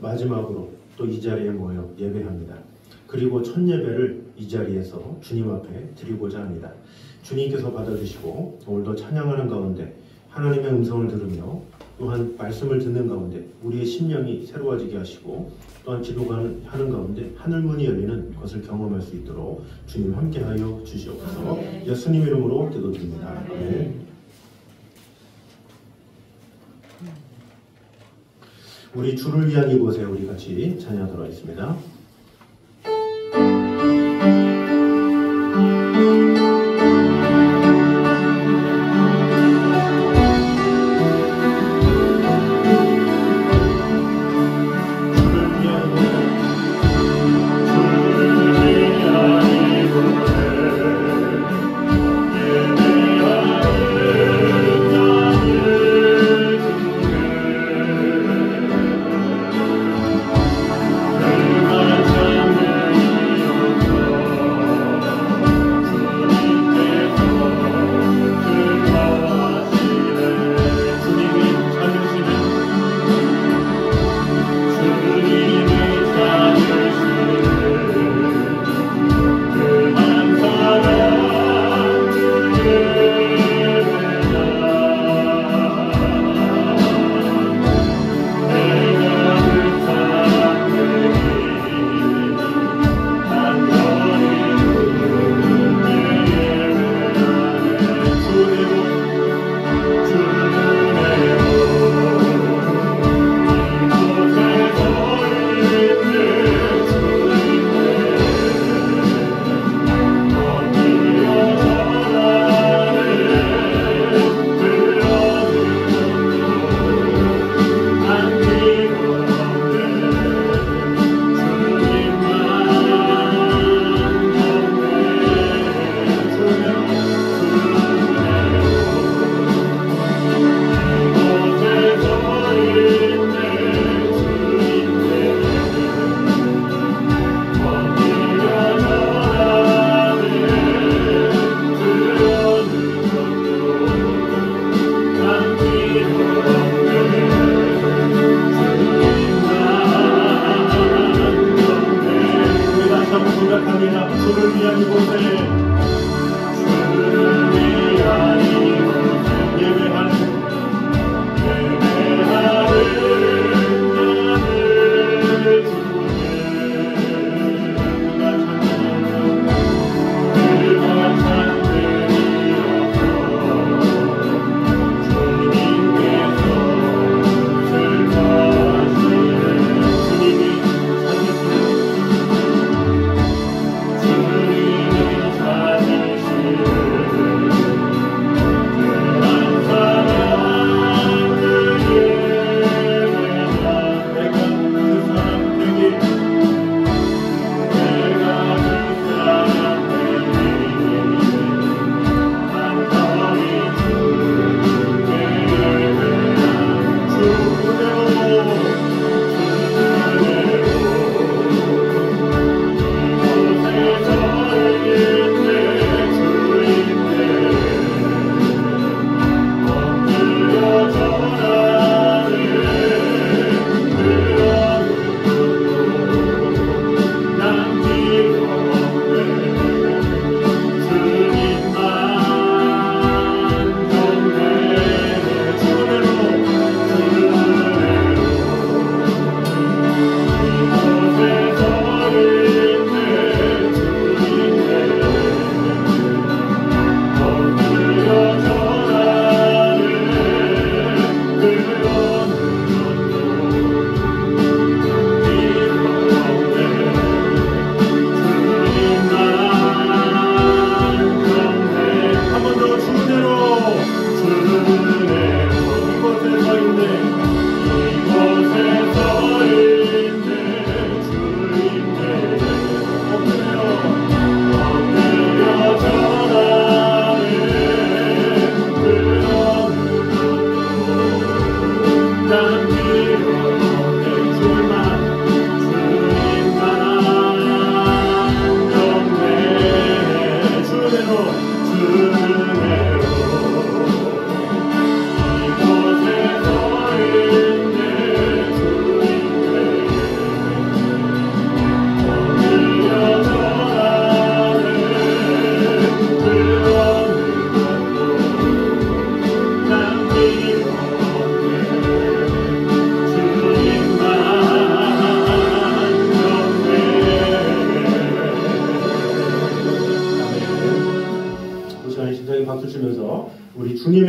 마지막으로 또 이 자리에 모여 예배합니다. 그리고 첫 예배를 이 자리에서 주님 앞에 드리고자 합니다. 주님께서 받아주시고 오늘도 찬양하는 가운데 하나님의 음성을 들으며 또한 말씀을 듣는 가운데 우리의 심령이 새로워지게 하시고 또한 기도하는 가운데 하늘문이 열리는 것을 경험할 수 있도록 주님 함께하여 주시옵소서. 예수님 이름으로 기도드립니다. 아멘. 우리 주를 위한 이곳에 우리 같이 찬양하도록 하겠습니다. Amen.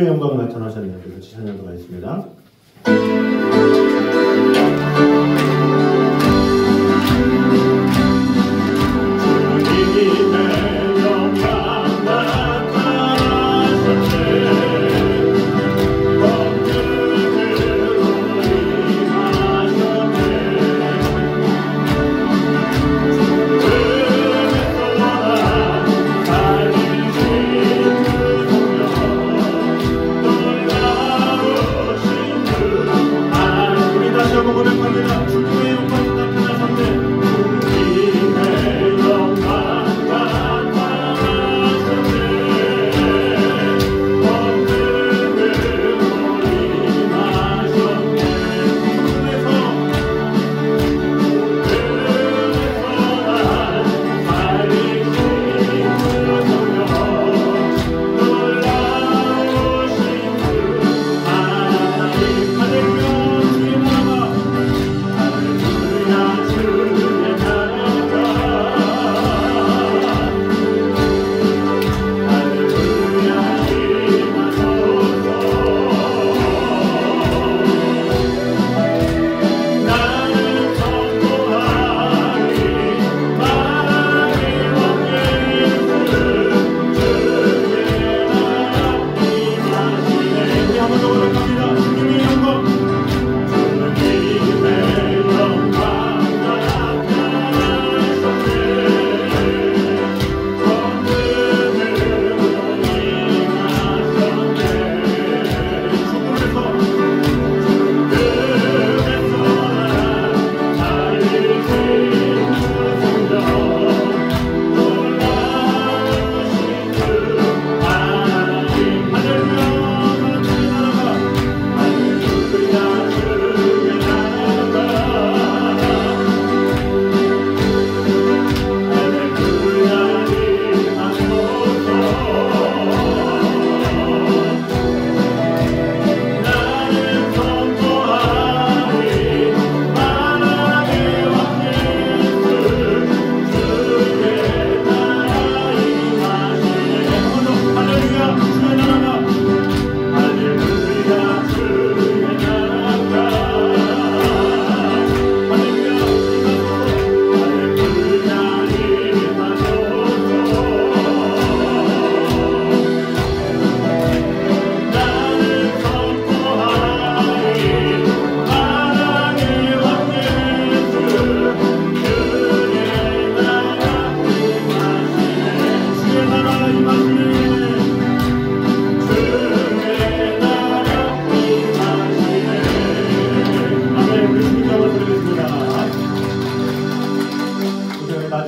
주님의 영광 나타나셨네요. 같이 찬양하도록 하겠습니다.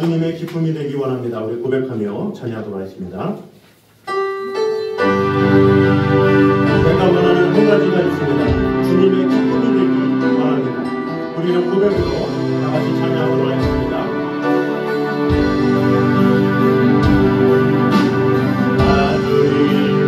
주님의 기쁨이 되기 원합니다. 우리 고백하며 찬양하도록 하겠습니다. 내가 원하는 한 가지가 있습니다. 주님의 기쁨이 되기 원합니다. 우리는 고백으로 다 같이 찬양하도록 하겠습니다. 주님의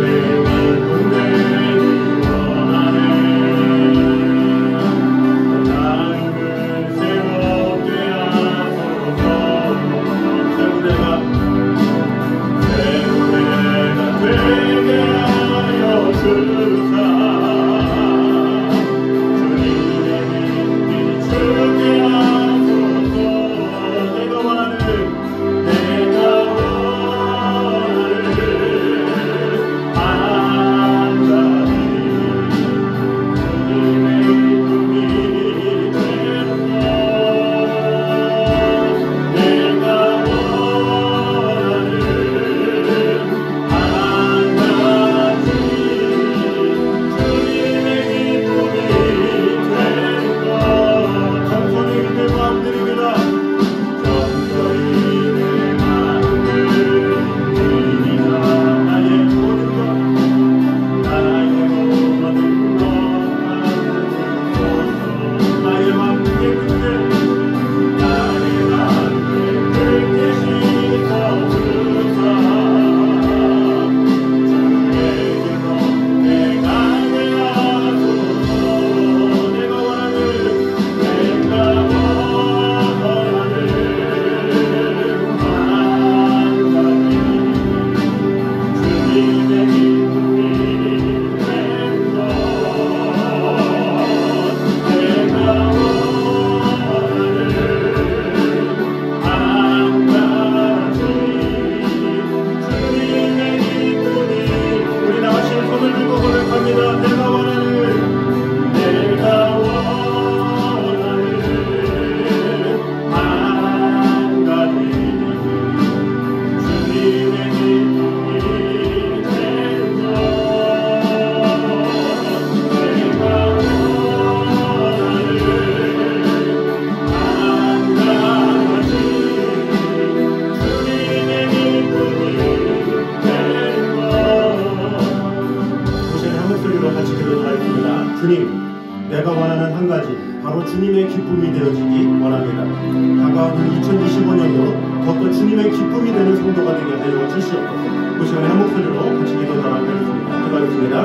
바로 주님의 기쁨이 되어지기 원합니다. 다가오는 2025년도 더욱더 주님의 기쁨이 되는 성도가 되게 하여 주시옵소서. 그 시간에 한 목소리로 같이 기도 나눠드리겠습니다. 기도하겠습니다.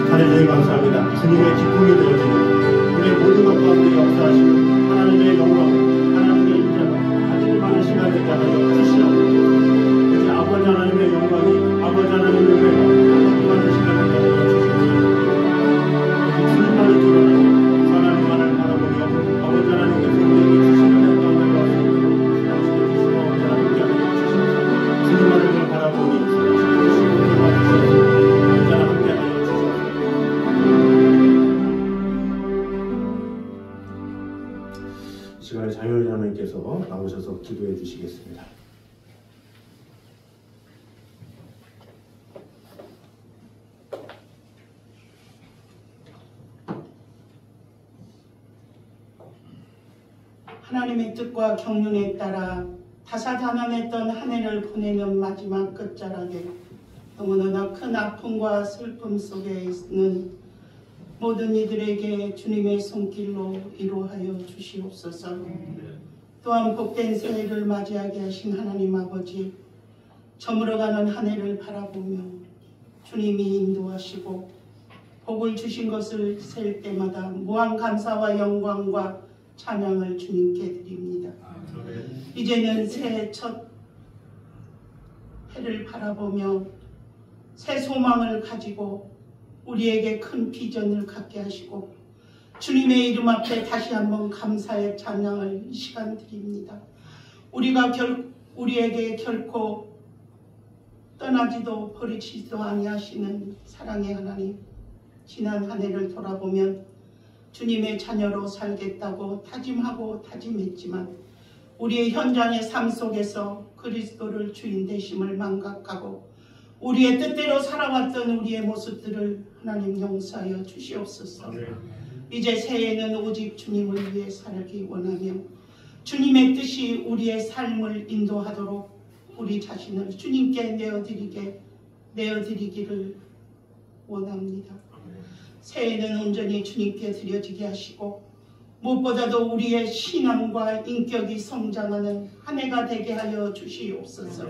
하나님 감사합니다. 주님의 기쁨이 되어지는 우리의 모든 것 가운데 역사하시는 하나님의 영광, 하나님의 인자가 아들 많은 시간 되게 하여 주시옵소서. 우리 아버지 하나님의 영광이, 아버지 하나님의 은혜가 아들 많은 시간 되게 하여 주시옵소서. 우리 주님만을 드러나는 하나님만을 바라보며 아버지 하나님께서 우리에게 주시는 영광을 감사시켜 주시고 하나님께 하여 주시옵소서. 주님만을 바라보니 이 시간에 자유의 하나님께서 나오셔서 기도해 주시겠습니다. 하나님의 뜻과 경륜에 따라 다사다난했던 한 해를 보내는 마지막 끝자락에 너무나 큰 아픔과 슬픔 속에 있는 모든 이들에게 주님의 손길로 위로하여 주시옵소서. 또한 복된 새해를 맞이하게 하신 하나님 아버지, 저물어가는 한 해를 바라보며 주님이 인도하시고 복을 주신 것을 셀 때마다 무한 감사와 영광과 찬양을 주님께 드립니다. 이제는 새해 첫 해를 바라보며 새 소망을 가지고 우리에게 큰 비전을 갖게 하시고 주님의 이름 앞에 다시 한번 감사의 찬양을 이 시간 드립니다. 우리에게 결코 떠나지도 버리지도 아니하시는 사랑의 하나님, 지난 한 해를 돌아보면 주님의 자녀로 살겠다고 다짐하고 다짐했지만 우리의 현장의 삶 속에서 그리스도를 주인 되심을 망각하고 우리의 뜻대로 살아왔던 우리의 모습들을 하나님 용서하여 주시옵소서. 이제 새해에는 오직 주님을 위해 살기 원하며 주님의 뜻이 우리의 삶을 인도하도록 우리 자신을 주님께 내어드리기를 원합니다. 새해는 온전히 주님께 드려지게 하시고 무엇보다도 우리의 신앙과 인격이 성장하는 한 해가 되게 하여 주시옵소서.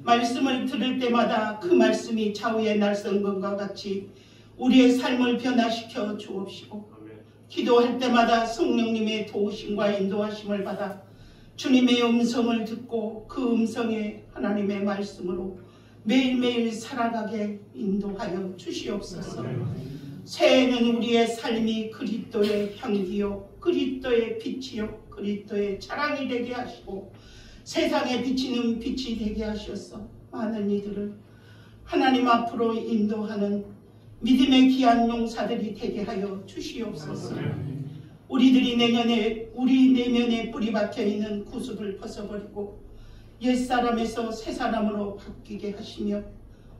말씀을 들을 때마다 그 말씀이 좌우의 날성금과 같이 우리의 삶을 변화시켜 주옵시고 기도할 때마다 성령님의 도우심과 인도하심을 받아 주님의 음성을 듣고 그 음성에 하나님의 말씀으로 매일매일 살아가게 인도하여 주시옵소서. 새해는 우리의 삶이 그리스도의 향기요 그리스도의 빛이요 그리스도의 자랑이 되게 하시고 세상에 비치는 빛이 되게 하셔서 많은 이들을 하나님 앞으로 인도하는 믿음의 귀한 용사들이 되게 하여 주시옵소서. 우리 내면에 뿌리 박혀있는 구습을 벗어버리고 옛사람에서 새사람으로 바뀌게 하시며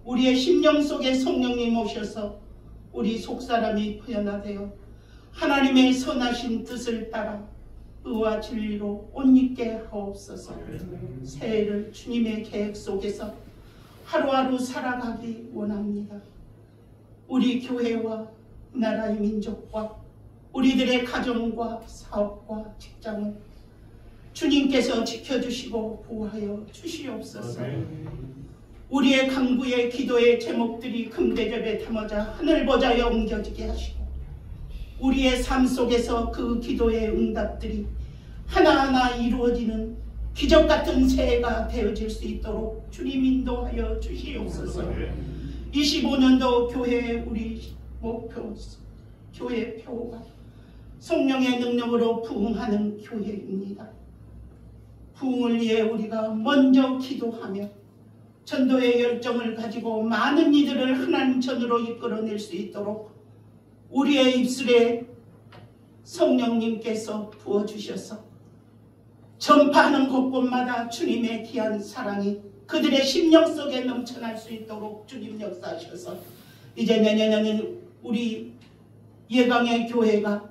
우리의 심령 속에 성령님 오셔서 우리 속사람이 변화되어 하나님의 선하신 뜻을 따라 의와 진리로 옷 입게 하옵소서. 새해를 주님의 계획 속에서 하루하루 살아가기 원합니다. 우리 교회와 나라의 민족과 우리들의 가정과 사업과 직장을 주님께서 지켜주시고 보호하여 주시옵소서. 우리의 강구의 기도의 제목들이 금대접에 담아져 하늘보좌에 옮겨지게 하시고 우리의 삶 속에서 그 기도의 응답들이 하나하나 이루어지는 기적같은 새해가 되어질 수 있도록 주님 인도하여 주시옵소서. 25년도 교회의 우리 목표, 교회 표가 성령의 능력으로 부흥하는 교회입니다. 부흥을 위해 우리가 먼저 기도하며 전도의 열정을 가지고 많은 이들을 하나님 전으로 이끌어낼 수 있도록 우리의 입술에 성령님께서 부어주셔서 전파하는 곳곳마다 주님의 귀한 사랑이 그들의 심령 속에 넘쳐날 수 있도록 주님 역사하셔서 이제 내년에는 우리 예강의 교회가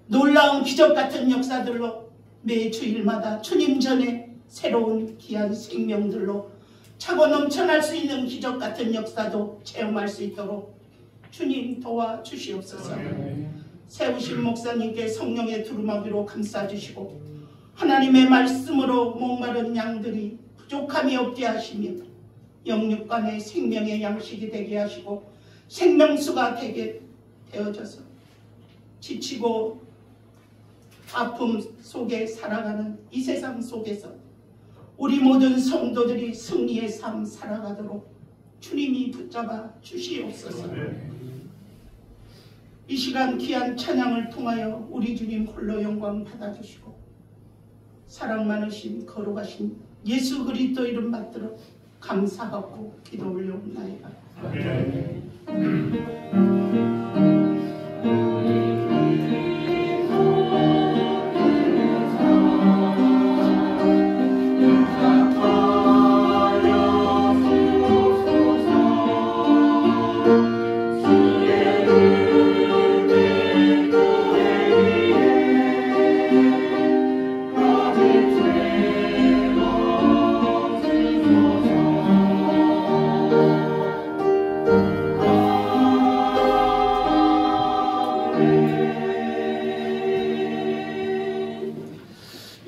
놀라운 기적같은 역사들로 매 주일마다 주님 전에 새로운 귀한 생명들로 차고 넘쳐날 수 있는 기적같은 역사도 체험할 수 있도록 주님 도와주시옵소서. 세우신 목사님께 성령의 두루마기로 감싸주시고 하나님의 말씀으로 목마른 양들이 부족함이 없게 하시며 영육간의 생명의 양식이 되게 하시고 생명수가 되게 되어져서 지치고 아픔 속에 살아가는 이 세상 속에서 우리 모든 성도들이 승리의 삶 살아가도록 주님이 붙잡아 주시옵소서. 이 시간 귀한 찬양을 통하여 우리 주님 홀로 영광 받아주시고 사랑 많으신 거룩하신 예수 그리스도 이름 받들어 감사하고 기도 올려옵나이다.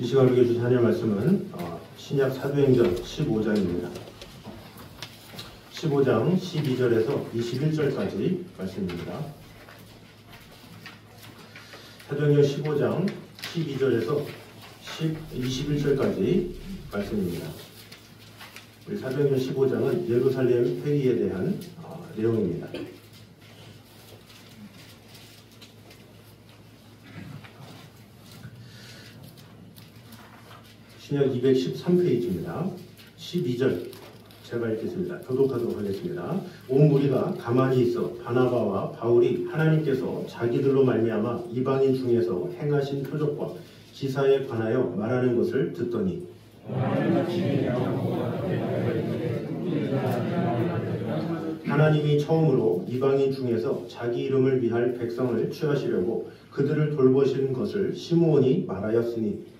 이 시간 우리에게 주신 하나님의 말씀은 신약 사도행전 15장입니다. 15장 12절에서 21절까지 말씀입니다. 사도행전 15장 12절에서 21절까지 말씀입니다. 우리 사도행전 15장은 예루살렘 회의에 대한 내용입니다. 신약 213페이지입니다. 12절 제가 읽겠습니다. 교독하도록 하겠습니다. 온 무리가 가만히 있어 바나바와 바울이 하나님께서 자기들로 말미암아 이방인 중에서 행하신 표적과 기사에 관하여 말하는 것을 듣더니 하나님이 처음으로 이방인 중에서 자기 이름을 위할 백성을 취하시려고 그들을 돌보시는 것을 시므온이 말하였으니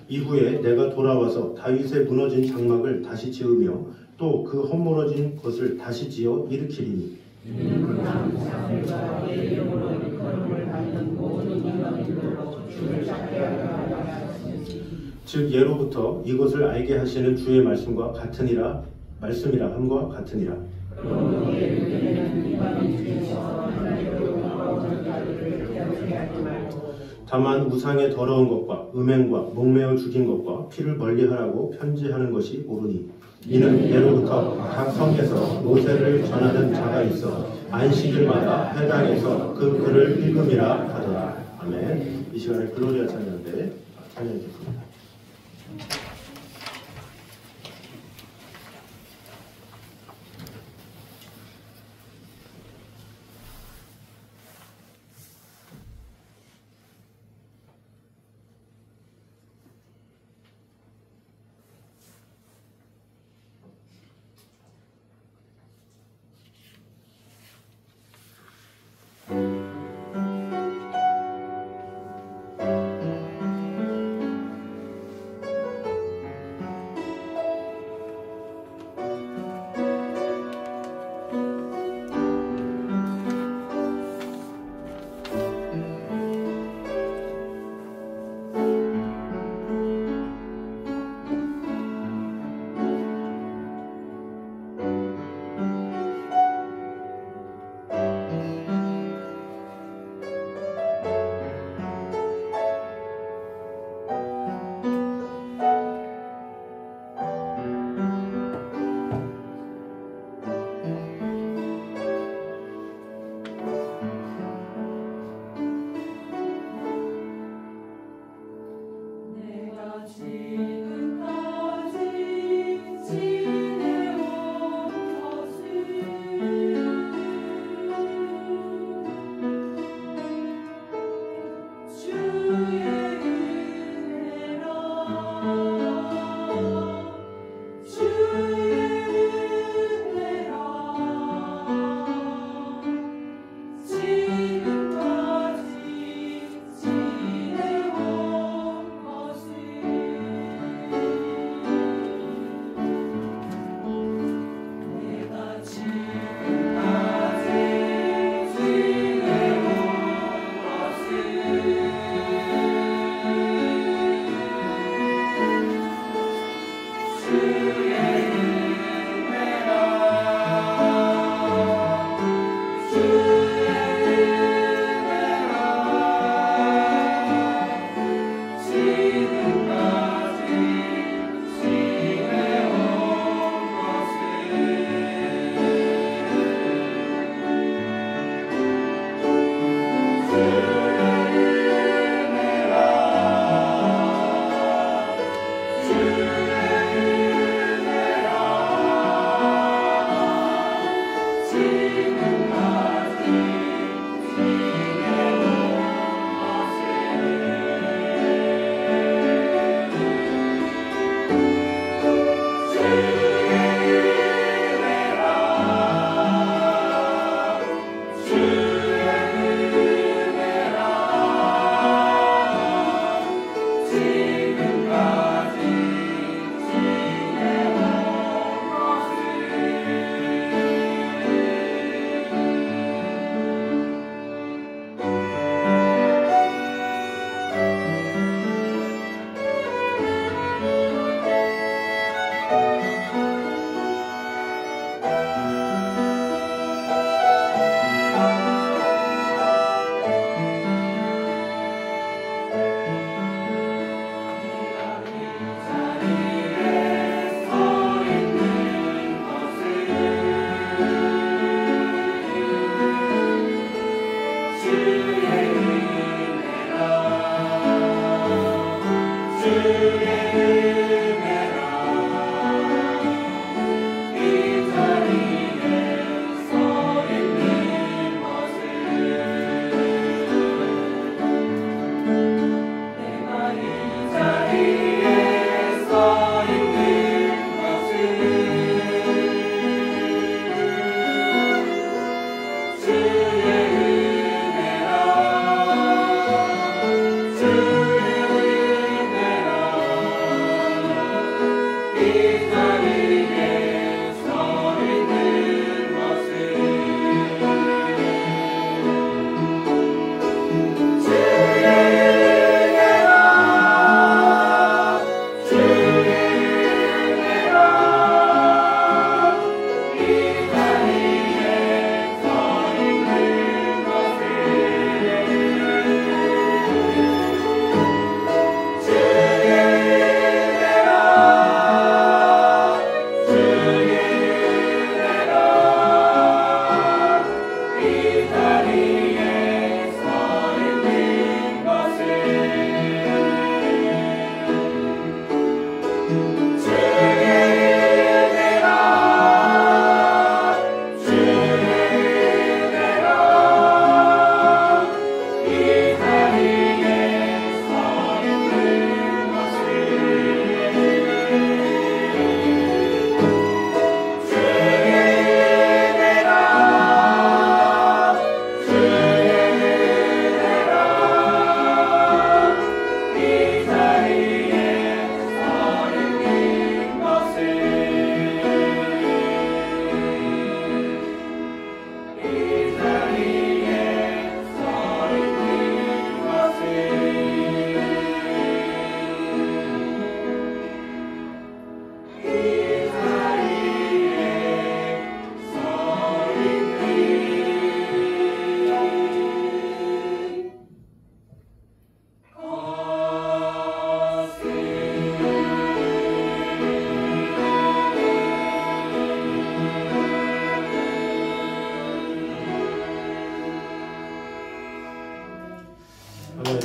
이후에 내가 돌아와서 다윗의 무너진 장막을 다시 지으며 또 그 헛무너진 것을 다시 지어 일으키리니 즉 예로부터 이것을 알게 하시는 주의 말씀과 같으니라 말씀이라 함과 같으니라. 다만 우상의 더러운 것과 음행과 목매어 죽인 것과 피를 멀리하라고 편지하는 것이 옳으니 이는 예로부터 각 성에서 모세를 전하는 자가 있어 안식일마다 회당에서 그 글을 읽음이라 하더라. 아멘. 이 시간에 글로리아 찬양대 찬양했습니다.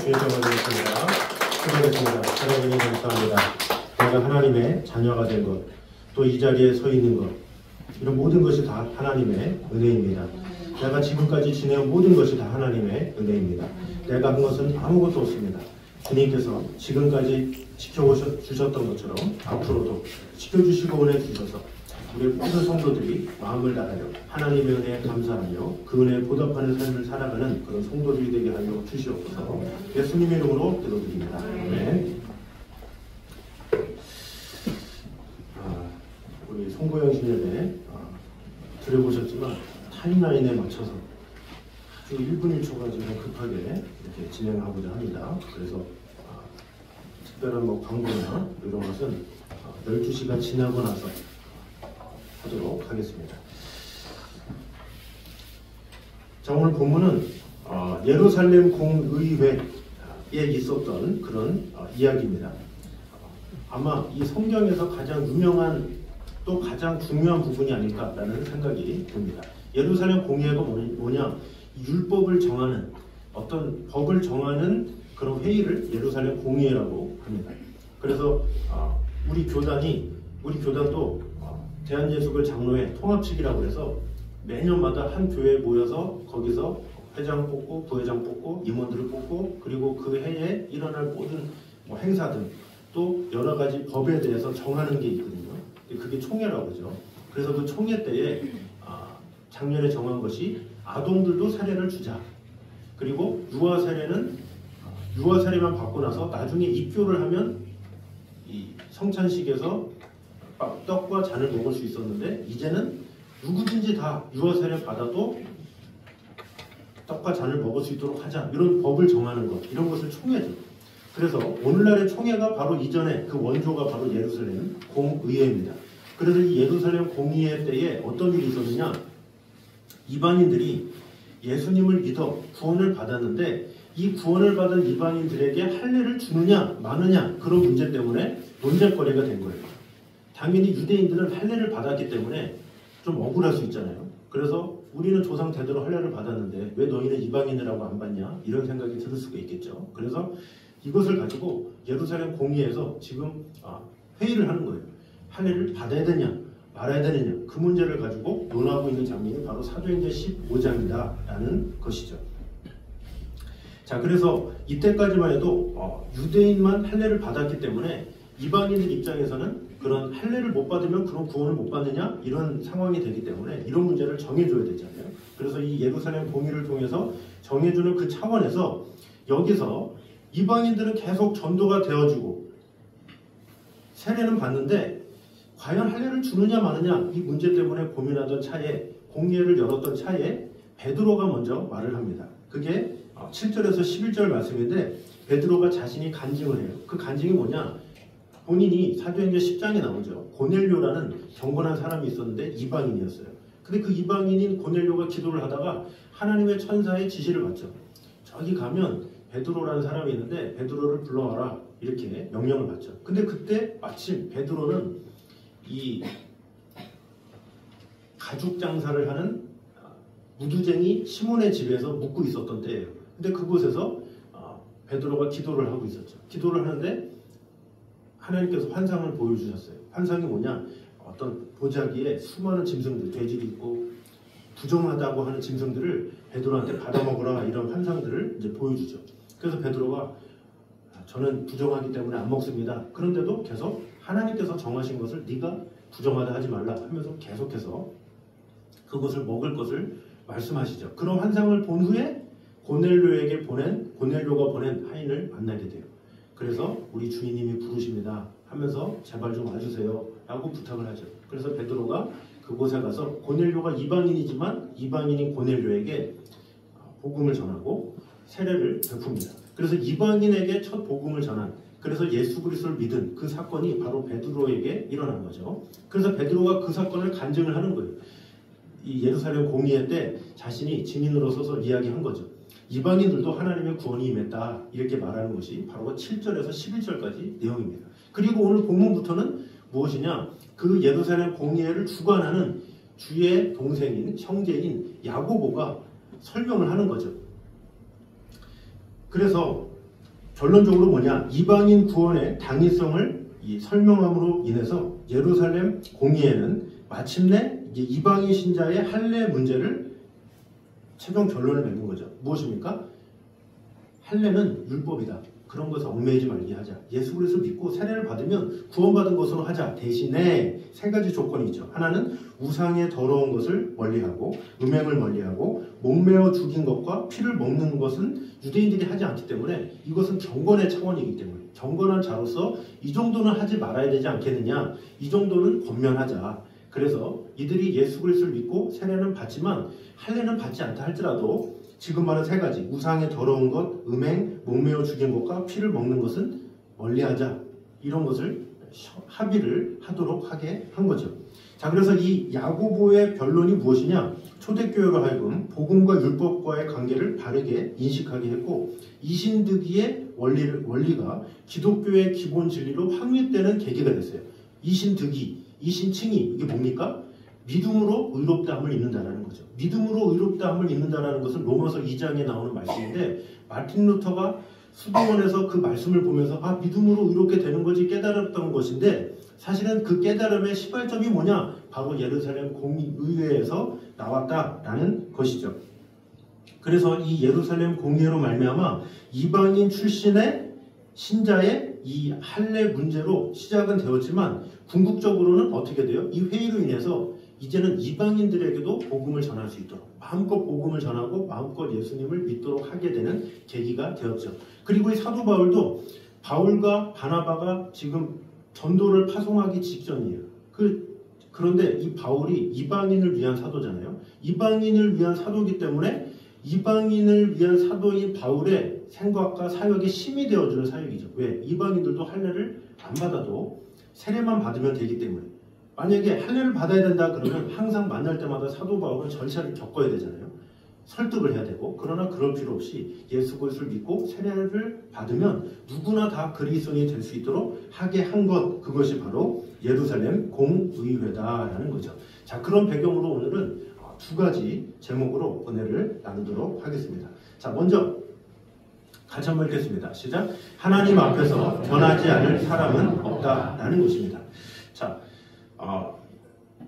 주의 정원이었습니다. 수고하셨습니다. 여러분이 감사합니다. 내가 하나님의 자녀가 된 것, 또 이 자리에 서 있는 것, 이런 모든 것이 다 하나님의 은혜입니다. 내가 지금까지 지내온 모든 것이 다 하나님의 은혜입니다. 내가 한 것은 아무것도 없습니다. 주님께서 지금까지 지켜주셨던 것처럼 앞으로도 지켜주시고 은혜 주셔서 우리 모든 성도들이 마음을 다하여 하나님의 은혜에 감사하며 그 은혜에 보답하는 삶을 살아가는 그런 성도들이 되게 하여 주시옵소서. 예수님의 이름으로 기도드립니다. 아멘. 우리 송고영 신예배 들어보셨지만 타임라인에 맞춰서 아주 1분 1초가 지금 급하게 이렇게 진행하고자 합니다. 그래서 특별한 뭐 광고나 이런 것은 12시가 지나고 나서 하도록 하겠습니다. 자, 오늘 본문은 예루살렘 공의회에 있었던 그런 이야기입니다. 아마 이 성경에서 가장 유명한 또 가장 중요한 부분이 아닐까라는 생각이 듭니다. 예루살렘 공의회가 뭐냐? 율법을 정하는 어떤 법을 정하는 그런 회의를 예루살렘 공의회라고 합니다. 그래서 우리 교단도 대한예수교 장로회 통합측이라고 해서 매년마다 한 교회에 모여서 거기서 회장 뽑고 부회장 뽑고 임원들을 뽑고 그리고 그 해에 일어날 모든 행사들 또 여러 가지 법에 대해서 정하는 게 있거든요. 그게 총회라고 하죠. 그래서 그 총회 때에 작년에 정한 것이 아동들도 세례를 주자. 그리고 유아 세례만 받고 나서 나중에 입교를 하면 이 성찬식에서 떡과 잔을 먹을 수 있었는데 이제는 누구든지 다 유아 세례 받아도 떡과 잔을 먹을 수 있도록 하자. 이런 법을 정하는 것, 이런 것을 총회죠. 그래서 오늘날의 총회가 바로 이전에 그 원조가 바로 예루살렘 공의회입니다. 그래서 이 예루살렘 공의회 때에 어떤 일이 있었느냐? 이방인들이 예수님을 믿어 구원을 받았는데 이 구원을 받은 이방인들에게 할례를 주느냐 마느냐 그런 문제 때문에 논쟁거리가 된 거예요. 당연히 유대인들은 할례를 받았기 때문에 좀 억울할 수 있잖아요. 그래서 우리는 조상 대대로 할례를 받았는데 왜 너희는 이방인이라고 안 받냐 이런 생각이 들 수가 있겠죠. 그래서 이것을 가지고 예루살렘 공의회에서 지금 회의를 하는 거예요. 할례를 받아야 되냐 말아야 되느냐 그 문제를 가지고 논하고 있는 장면이 바로 사도행전 15장이다 라는 것이죠. 자, 그래서 이때까지만 해도 유대인만 할례를 받았기 때문에 이방인들 입장에서는 그런 할례를 못 받으면 그런 구원을 못 받느냐 이런 상황이 되기 때문에 이런 문제를 정해줘야 되잖아요. 그래서 이 예루살렘 공의를 통해서 정해주는 그 차원에서 여기서 이방인들은 계속 전도가 되어주고 세례는 받는데 과연 할례를 주느냐 마느냐 이 문제 때문에 고민하던 차에 공의회를 열었던 차에 베드로가 먼저 말을 합니다. 그게 7절에서 11절 말씀인데 베드로가 자신이 간증을 해요. 그 간증이 뭐냐? 본인이 사도행전 10장에 나오죠. 고넬료라는 경건한 사람이 있었는데 이방인이었어요. 근데 그 이방인인 고넬료가 기도를 하다가 하나님의 천사의 지시를 받죠. 저기 가면 베드로라는 사람이 있는데 베드로를 불러와라 이렇게 명령을 받죠. 근데 그때 마침 베드로는 이 가죽 장사를 하는 무두쟁이 시몬의 집에서 묵고 있었던 때예요. 근데 그곳에서 베드로가 기도를 하고 있었죠. 기도를 하는데 하나님께서 환상을 보여주셨어요. 환상이 뭐냐? 어떤 보자기에 수많은 짐승들, 돼지도 있고 부정하다고 하는 짐승들을 베드로한테 받아먹으라 이런 환상들을 이제 보여주죠. 그래서 베드로가 저는 부정하기 때문에 안 먹습니다. 그런데도 계속 하나님께서 정하신 것을 네가 부정하다 하지 말라 하면서 계속해서 그것을 먹을 것을 말씀하시죠. 그런 환상을 본 후에 고넬료가 보낸 하인을 만나게 돼요. 그래서 우리 주인님이 부르십니다 하면서 제발 좀 와주세요 라고 부탁을 하죠. 그래서 베드로가 그곳에 가서 고넬료가 이방인이지만 이방인인 고넬료에게 복음을 전하고 세례를 베풉니다. 그래서 이방인에게 첫 복음을 전한 그래서 예수 그리스도를 믿은 그 사건이 바로 베드로에게 일어난 거죠. 그래서 베드로가 그 사건을 간증을 하는 거예요. 이 예루살렘 공의회 때 자신이 증인으로 서서 이야기한 거죠. 이방인들도 하나님의 구원이 임했다 이렇게 말하는 것이 바로 7절에서 11절까지 내용입니다. 그리고 오늘 본문부터는 무엇이냐? 그 예루살렘 공의회를 주관하는 주의 동생인 형제인 야고보가 설명을 하는 거죠. 그래서 결론적으로 뭐냐? 이방인 구원의 당위성을 설명함으로 인해서 예루살렘 공의회는 마침내 이방인 신자의 할례 문제를 최종 결론을 맺는 거죠. 무엇입니까? 할례는 율법이다. 그런 것에 얽매이지 말게 하자. 예수 그리스도 믿고 세례를 받으면 구원받은 것으로 하자. 대신에 세 가지 조건이 있죠. 하나는 우상의 더러운 것을 멀리하고 음행을 멀리하고 목매어 죽인 것과 피를 먹는 것은 유대인들이 하지 않기 때문에 이것은 경건의 차원이기 때문에 경건한 자로서 이 정도는 하지 말아야 되지 않겠느냐. 이 정도는 권면하자. 그래서 이들이 예수 그리스도를 믿고 세례는 받지만 할례는 받지 않다 할지라도 지금 말한 세 가지 우상의 더러운 것, 음행, 목매어 죽인 것과 피를 먹는 것은 멀리하자 이런 것을 합의를 하도록 하게 한 거죠. 자, 그래서 이 야고보의 변론이 무엇이냐? 초대교회로 하여금 복음과 율법과의 관계를 바르게 인식하게 했고 이신득이의 원리가 기독교의 기본 진리로 확립되는 계기가 됐어요. 이신득이, 이신칭의 이게 뭡니까? 믿음으로 의롭다함을 입는다라는 거죠. 믿음으로 의롭다함을 입는다라는 것은 로마서 2장에 나오는 말씀인데 마틴 루터가 수도원에서 그 말씀을 보면서 믿음으로 의롭게 되는 거지 깨달았던 것인데 사실은 그 깨달음의 시발점이 뭐냐? 바로 예루살렘 공의회에서 나왔다라는 것이죠. 그래서 이 예루살렘 공의회로 말미암아 이방인 출신의 신자의 이 할례 문제로 시작은 되었지만 궁극적으로는 어떻게 돼요? 이 회의로 인해서 이제는 이방인들에게도 복음을 전할 수 있도록 마음껏 복음을 전하고 마음껏 예수님을 믿도록 하게 되는 계기가 되었죠. 그리고 이 사도 바울도 바울과 바나바가 지금 전도를 파송하기 직전이에요. 그런데 이 바울이 이방인을 위한 사도잖아요. 이방인을 위한 사도이기 때문에 이방인을 위한 사도인 바울의 생각과 사역에 힘이 되어주는 사역이죠. 왜? 이방인들도 할례를 안 받아도 세례만 받으면 되기 때문에 만약에 할례를 받아야 된다 그러면 항상 만날 때마다 사도 바울은 절차를 겪어야 되잖아요. 설득을 해야 되고 그러나 그럴 필요 없이 예수 그리스도를 믿고 세례를 받으면 누구나 다 그리스도인이 될 수 있도록 하게 한 것 그것이 바로 예루살렘 공의회다라는 거죠. 자 그런 배경으로 오늘은 두 가지 제목으로 은혜를 나누도록 하겠습니다. 자 먼저 같이 한번 읽겠습니다. 시작. 하나님 앞에서 변하지 않을 사람은 없다라는 것입니다. 자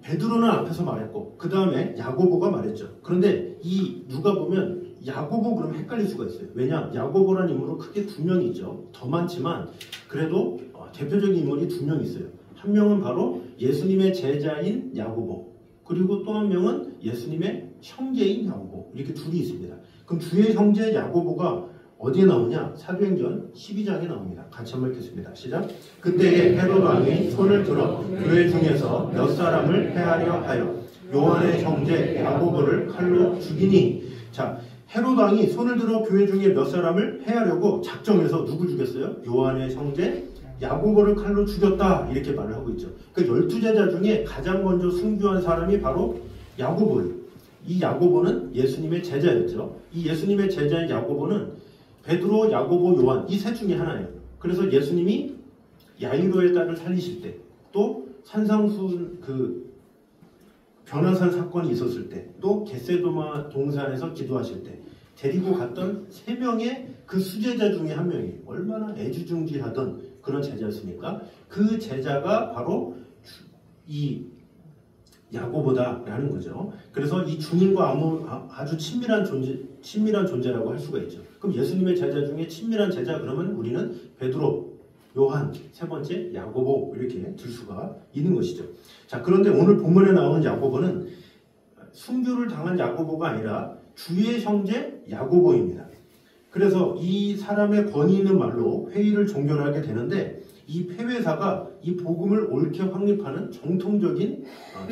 베드로는 앞에서 말했고 그 다음에 야고보가 말했죠. 그런데 이 누가 보면 야고보 그러면 헷갈릴 수가 있어요. 왜냐? 야고보라는 인물은 크게 두 명이 있죠. 더 많지만 그래도 대표적인 인물이 두 명 있어요. 한 명은 바로 예수님의 제자인 야고보 그리고 또 한 명은 예수님의 형제인 야고보 이렇게 둘이 있습니다. 그럼 주의 형제 야고보가 어디에 나오냐? 사도행전 12장에 나옵니다. 같이 한번 읽겠습니다. 시작. 그때에 헤롯 왕이 손을 들어 교회 중에서 몇 사람을 해하려 하여 요한의 형제 야고보를 칼로 죽이니 자 헤롯 왕이 손을 들어 교회 중에 몇 사람을 해하려고 작정해서 누구 죽였어요? 요한의 형제 야고보를 칼로 죽였다 이렇게 말을 하고 있죠. 그 12제자 중에 가장 먼저 순교한 사람이 바로 야고보예요. 이 야고보는 예수님의 제자였죠. 이 예수님의 제자인 야고보는 베드로, 야고보, 요한 이 셋 중에 하나예요. 그래서 예수님이 야이로의 딸을 살리실 때 또 산상수 변화산 사건이 있었을 때 또 겟세도마 동산에서 기도하실 때 데리고 갔던 세 명의 그 수제자 중에 한 명이 얼마나 애지중지하던 그런 제자였습니까? 그 제자가 바로 이 야고보다라는 거죠. 그래서 이 주님과 아주 친밀한 존재라고 할 수가 있죠. 그럼 예수님의 제자 중에 친밀한 제자 그러면 우리는 베드로, 요한, 세 번째 야고보 이렇게 들 수가 있는 것이죠. 자 그런데 오늘 본문에 나오는 야고보는 순교를 당한 야고보가 아니라 주의 형제 야고보입니다. 그래서 이 사람의 권위 있는 말로 회의를 종결하게 되는데 이 폐회사가 이 복음을 옳게 확립하는 정통적인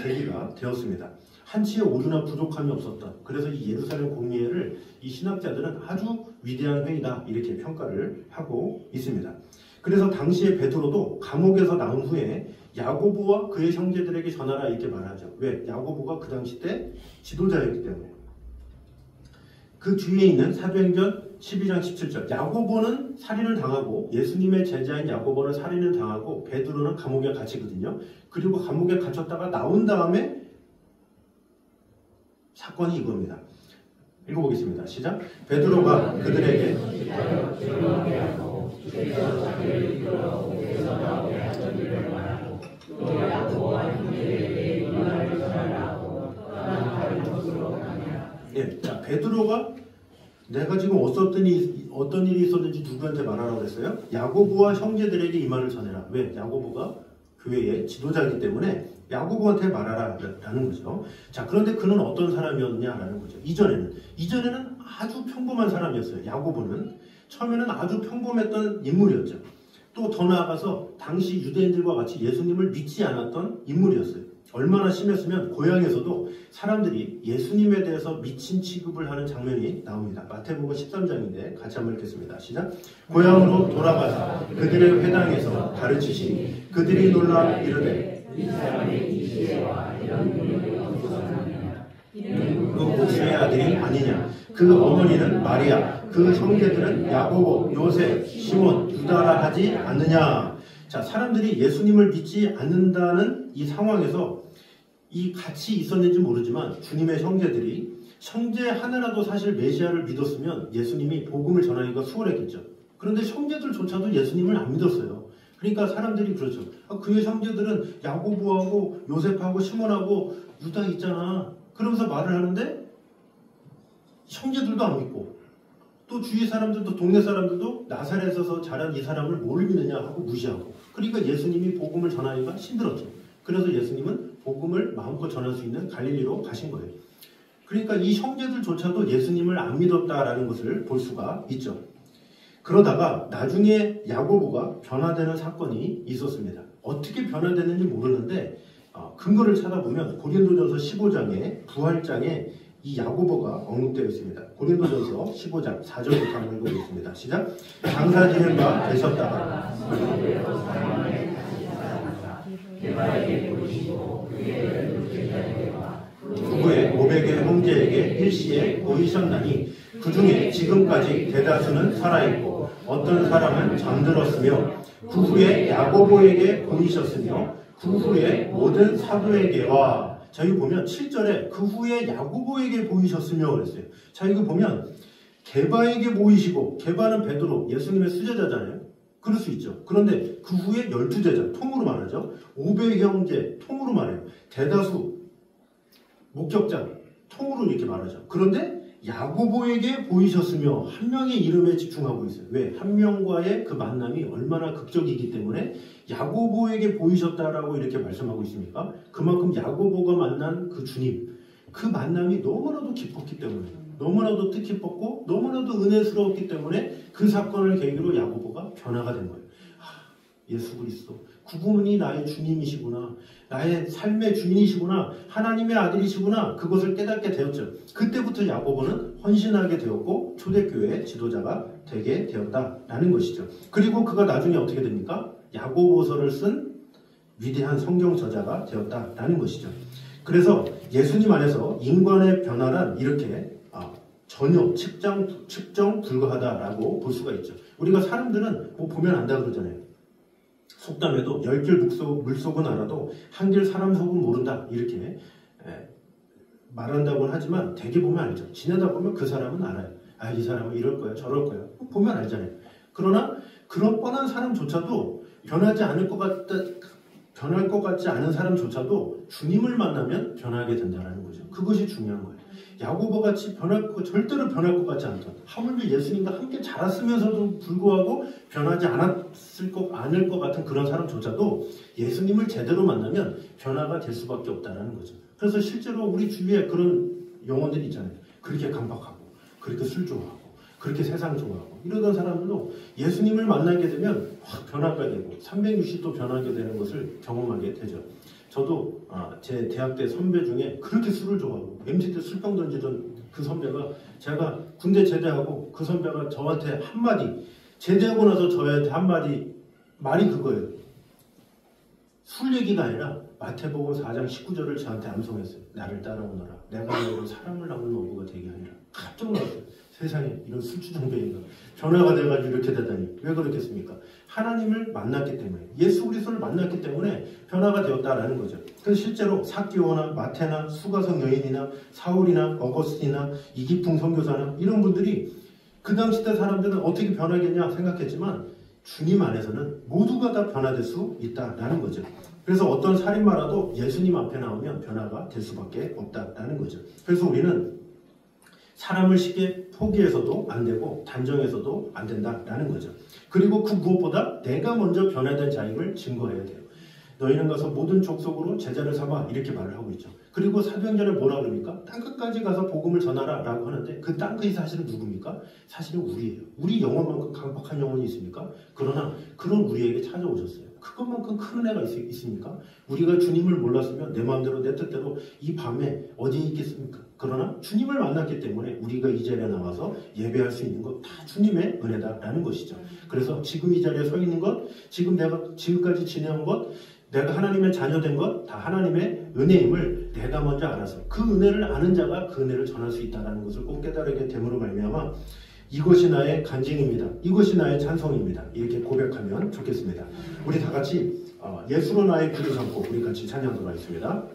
계기가 되었습니다. 한치의 오류나 부족함이 없었다. 그래서 이 예루살렘 공의회를 이 신학자들은 아주 위대한 회의다 이렇게 평가를 하고 있습니다. 그래서 당시에 베드로도 감옥에서 나온 후에 야고보와 그의 형제들에게 전하라 이렇게 말하죠. 왜? 야고보가 그 당시 때 지도자였기 때문에. 그 뒤에 있는 사도행전 12장 17절 야고보는 살인을 당하고 예수님의 제자인 야고보는 살인을 당하고 베드로는 감옥에 갇히거든요. 그리고 감옥에 갇혔다가 나온 다음에 사건이 이겁니다. 읽어보겠습니다. 시작. 베드로가 그들에게 자 베드로가 내가 지금 어떤 일이 있었는지 누구한테 말하라고 그랬어요? 야고보와 형제들에게 이 말을 전해라. 왜? 야고보가 교회의 지도자이기 때문에 야고보한테 말하라 라는 거죠. 자 그런데 그는 어떤 사람이었냐라는 거죠. 이전에는 아주 평범한 사람이었어요. 야고보는 처음에는 아주 평범했던 인물이었죠. 또 더 나아가서 당시 유대인들과 같이 예수님을 믿지 않았던 인물이었어요. 얼마나 심했으면 고향에서도 사람들이 예수님에 대해서 미친 취급을 하는 장면이 나옵니다. 마태복음 13장인데 같이 한번 읽겠습니다. 시작. 고향으로 돌아가서 그들의 회당에서 가르치시니 그들이 놀라 이르되 이 사람이 이시에와 이런 분이 어디서 나느냐 이는 그 목수의 아들이 아니냐 그 어머니는 마리아 그 형제들은 야고보, 요셉, 시몬, 유다라 하지 않느냐. 자 사람들이 예수님을 믿지 않는다는 이 상황에서 이 같이 있었는지 모르지만 주님의 형제 하나라도 사실 메시아를 믿었으면 예수님이 복음을 전하기가 수월했겠죠. 그런데 형제들조차도 예수님을 안 믿었어요. 그러니까 사람들이 그렇죠. 그의 형제들은 야고보하고 요셉하고 시몬하고 유다 있잖아. 그러면서 말을 하는데 형제들도 안 믿고 또 주위 사람들도 동네 사람들도 나사렛에서 자란 이 사람을 뭘 믿느냐 하고 무시하고 그러니까 예수님이 복음을 전하기가 힘들었죠. 그래서 예수님은 복음을 마음껏 전할 수 있는 갈릴리로 가신 거예요. 그러니까 이 형제들조차도 예수님을 안 믿었다라는 것을 볼 수가 있죠. 그러다가 나중에 야고보가 변화되는 사건이 있었습니다. 어떻게 변화되는지 모르는데 근거를 찾아보면 고린도전서 15장의 부활장에 이 야고보가 언급되어 있습니다. 고린도전서 15장 4절부터 한번 읽어보겠습니다. 시작. 장사 지낸 바 되셨다가 후에 500의 형제에게 일시에 보이셨나니 그 중에 지금까지 대다수는 살아있고 어떤 사람은 잠들었으며 그 후에 야고보에게 보이셨으며 그 후에 모든 사도에게와 자 이거 보면 7절에 그 후에 야고보에게 보이셨으며 그랬어요. 자 이거 보면 게바에게 보이시고 게바는 베드로 예수님의 수제자잖아요. 그럴 수 있죠. 그런데 그 후에 12제자 통으로 말하죠. 500 형제 통으로 말해요. 대다수 목격자 통으로 이렇게 말하죠. 그런데 야고보에게 보이셨으며 한 명의 이름에 집중하고 있어요. 왜? 한 명과의 그 만남이 얼마나 극적이기 때문에 야고보에게 보이셨다라고 이렇게 말씀하고 있습니까? 그만큼 야고보가 만난 그 주님, 그 만남이 너무나도 깊었기 때문에 너무나도 뜻깊었고 너무나도 은혜스러웠기 때문에 그 사건을 계기로 야고보가 변화가 된 거예요. 예수 그리스도 그분이 나의 주님이시구나. 나의 삶의 주인이시구나. 하나님의 아들이시구나. 그것을 깨닫게 되었죠. 그때부터 야고보는 헌신하게 되었고 초대교회의 지도자가 되게 되었다라는 것이죠. 그리고 그가 나중에 어떻게 됩니까? 야고보서를 쓴 위대한 성경 저자가 되었다라는 것이죠. 그래서 예수님 안에서 인간의 변화란 이렇게 전혀 측정 불가하다라고 볼 수가 있죠. 우리가 사람들은 뭐 보면 안다 그러잖아요. 속담에도 10길 물속은 알아도 한길 사람 속은 모른다 이렇게 말한다고는 하지만 되게 보면 알죠. 지내다 보면 그 사람은 알아요. 이 사람은 이럴 거야 저럴 거야 보면 알잖아요. 그러나 그런 뻔한 사람조차도 변할 것 같지 않은 사람조차도 주님을 만나면 변하게 된다는 거죠. 그것이 중요한 거예요. 야고보같이 절대로 변할 것 같지 않던 하물며 예수님과 함께 자랐으면서도 불구하고 변하지 않을 것 같은 그런 사람조차도 예수님을 제대로 만나면 변화가 될 수밖에 없다는 거죠. 그래서 실제로 우리 주위에 그런 영혼들이 있잖아요. 그렇게 강박하고 그렇게 술 좋아하고 그렇게 세상 좋아하고 이러던 사람들도 예수님을 만나게 되면 확 변화가 되고 360도 변하게 되는 것을 경험하게 되죠. 저도 제 대학 때 선배 중에 그렇게 술을 좋아하고 MT 때 술병 던지던 그 선배가 제가 군대 제대하고 그 선배가 저한테 한마디 제대하고 나서 저한테 한마디 말이 그거예요. 술 얘기가 아니라 마태복음 4장 19절을 저한테 암송했어요. 나를 따라오너라. 내가 너희로 사람을 낳는 어부가 되게 하리라. 깜짝 놀랐어요. 세상에 이런 술주정뱅이가 변화가 돼가지고 이렇게 되다니 왜 그렇겠습니까? 하나님을 만났기 때문에 예수 그리스도를 만났기 때문에 변화가 되었다라는 거죠. 그래서 실제로 삭개오나 마태나 수가성 여인이나 사울이나 어거스틴이나 이기풍 선교사나 이런 분들이 그 당시 때 사람들은 어떻게 변하겠냐 생각했지만 주님 안에서는 모두가 다 변화될 수 있다라는 거죠. 그래서 어떤 살인마라도 예수님 앞에 나오면 변화가 될 수밖에 없다라는 거죠. 그래서 우리는 사람을 쉽게 포기해서도 안 되고 단정해서도 안 된다라는 거죠. 그리고 그 무엇보다 내가 먼저 변화된 자임을 증거해야 돼요. 너희는 가서 모든 족속으로 제자를 삼아 이렇게 말을 하고 있죠. 그리고 사도행전에 뭐라 그럽니까? 땅끝까지 가서 복음을 전하라 라고 하는데 그 땅끝이 사실은 누굽니까? 사실은 우리예요. 우리 영혼만큼 강박한 영혼이 있습니까? 그러나 그런 우리에게 찾아오셨어요. 그것만큼 큰 은혜가 있습니까? 우리가 주님을 몰랐으면 내 마음대로 내 뜻대로 이 밤에 어디에 있겠습니까? 그러나 주님을 만났기 때문에 우리가 이 자리에 나와서 예배할 수 있는 것 다 주님의 은혜다라는 것이죠. 그래서 지금 이 자리에 서 있는 것, 지금 내가 지금까지 지내온 것, 내가 하나님의 자녀된 것 다 하나님의 은혜임을 내가 먼저 알아서 그 은혜를 아는 자가 그 은혜를 전할 수 있다는 것을 꼭 깨달게 됨으로 말미암아 이것이 나의 간증입니다. 이것이 나의 찬송입니다. 이렇게 고백하면 좋겠습니다. 우리 다 같이 예수로 나의 구주 삼고 우리 같이 찬양하도록 하겠습니다.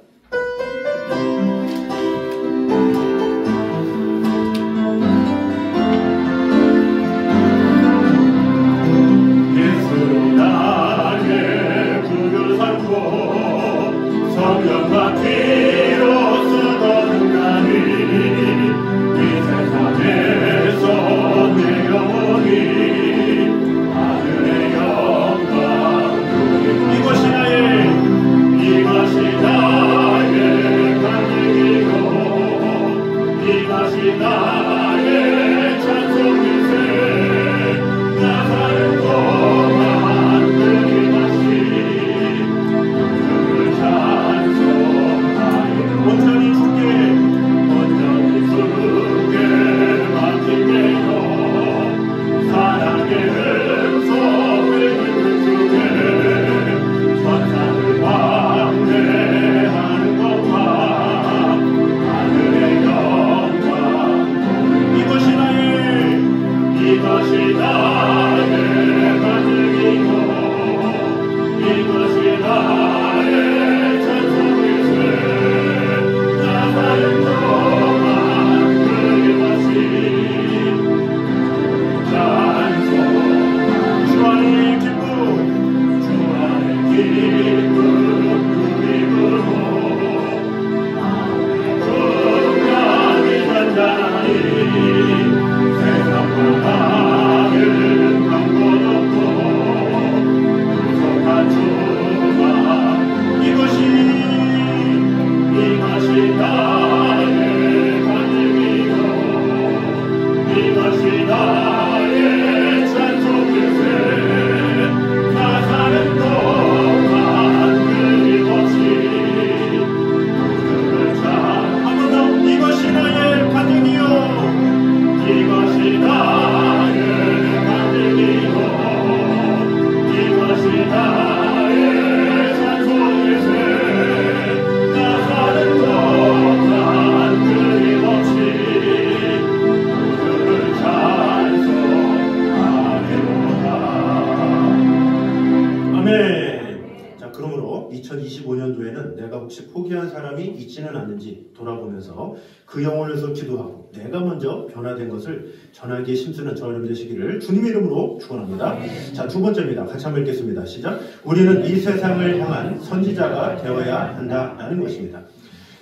그러므로 2025년도에는 내가 혹시 포기한 사람이 있지는 않는지 돌아보면서 그 영혼을 위해서 기도하고 내가 먼저 변화된 것을 전하기에 힘쓰는 저 여러분 되시기를 주님의 이름으로 축원합니다. 자, 두 번째입니다. 같이 한번 읽겠습니다. 시작. 우리는 이 세상을 향한 선지자가 되어야 한다라는 것입니다.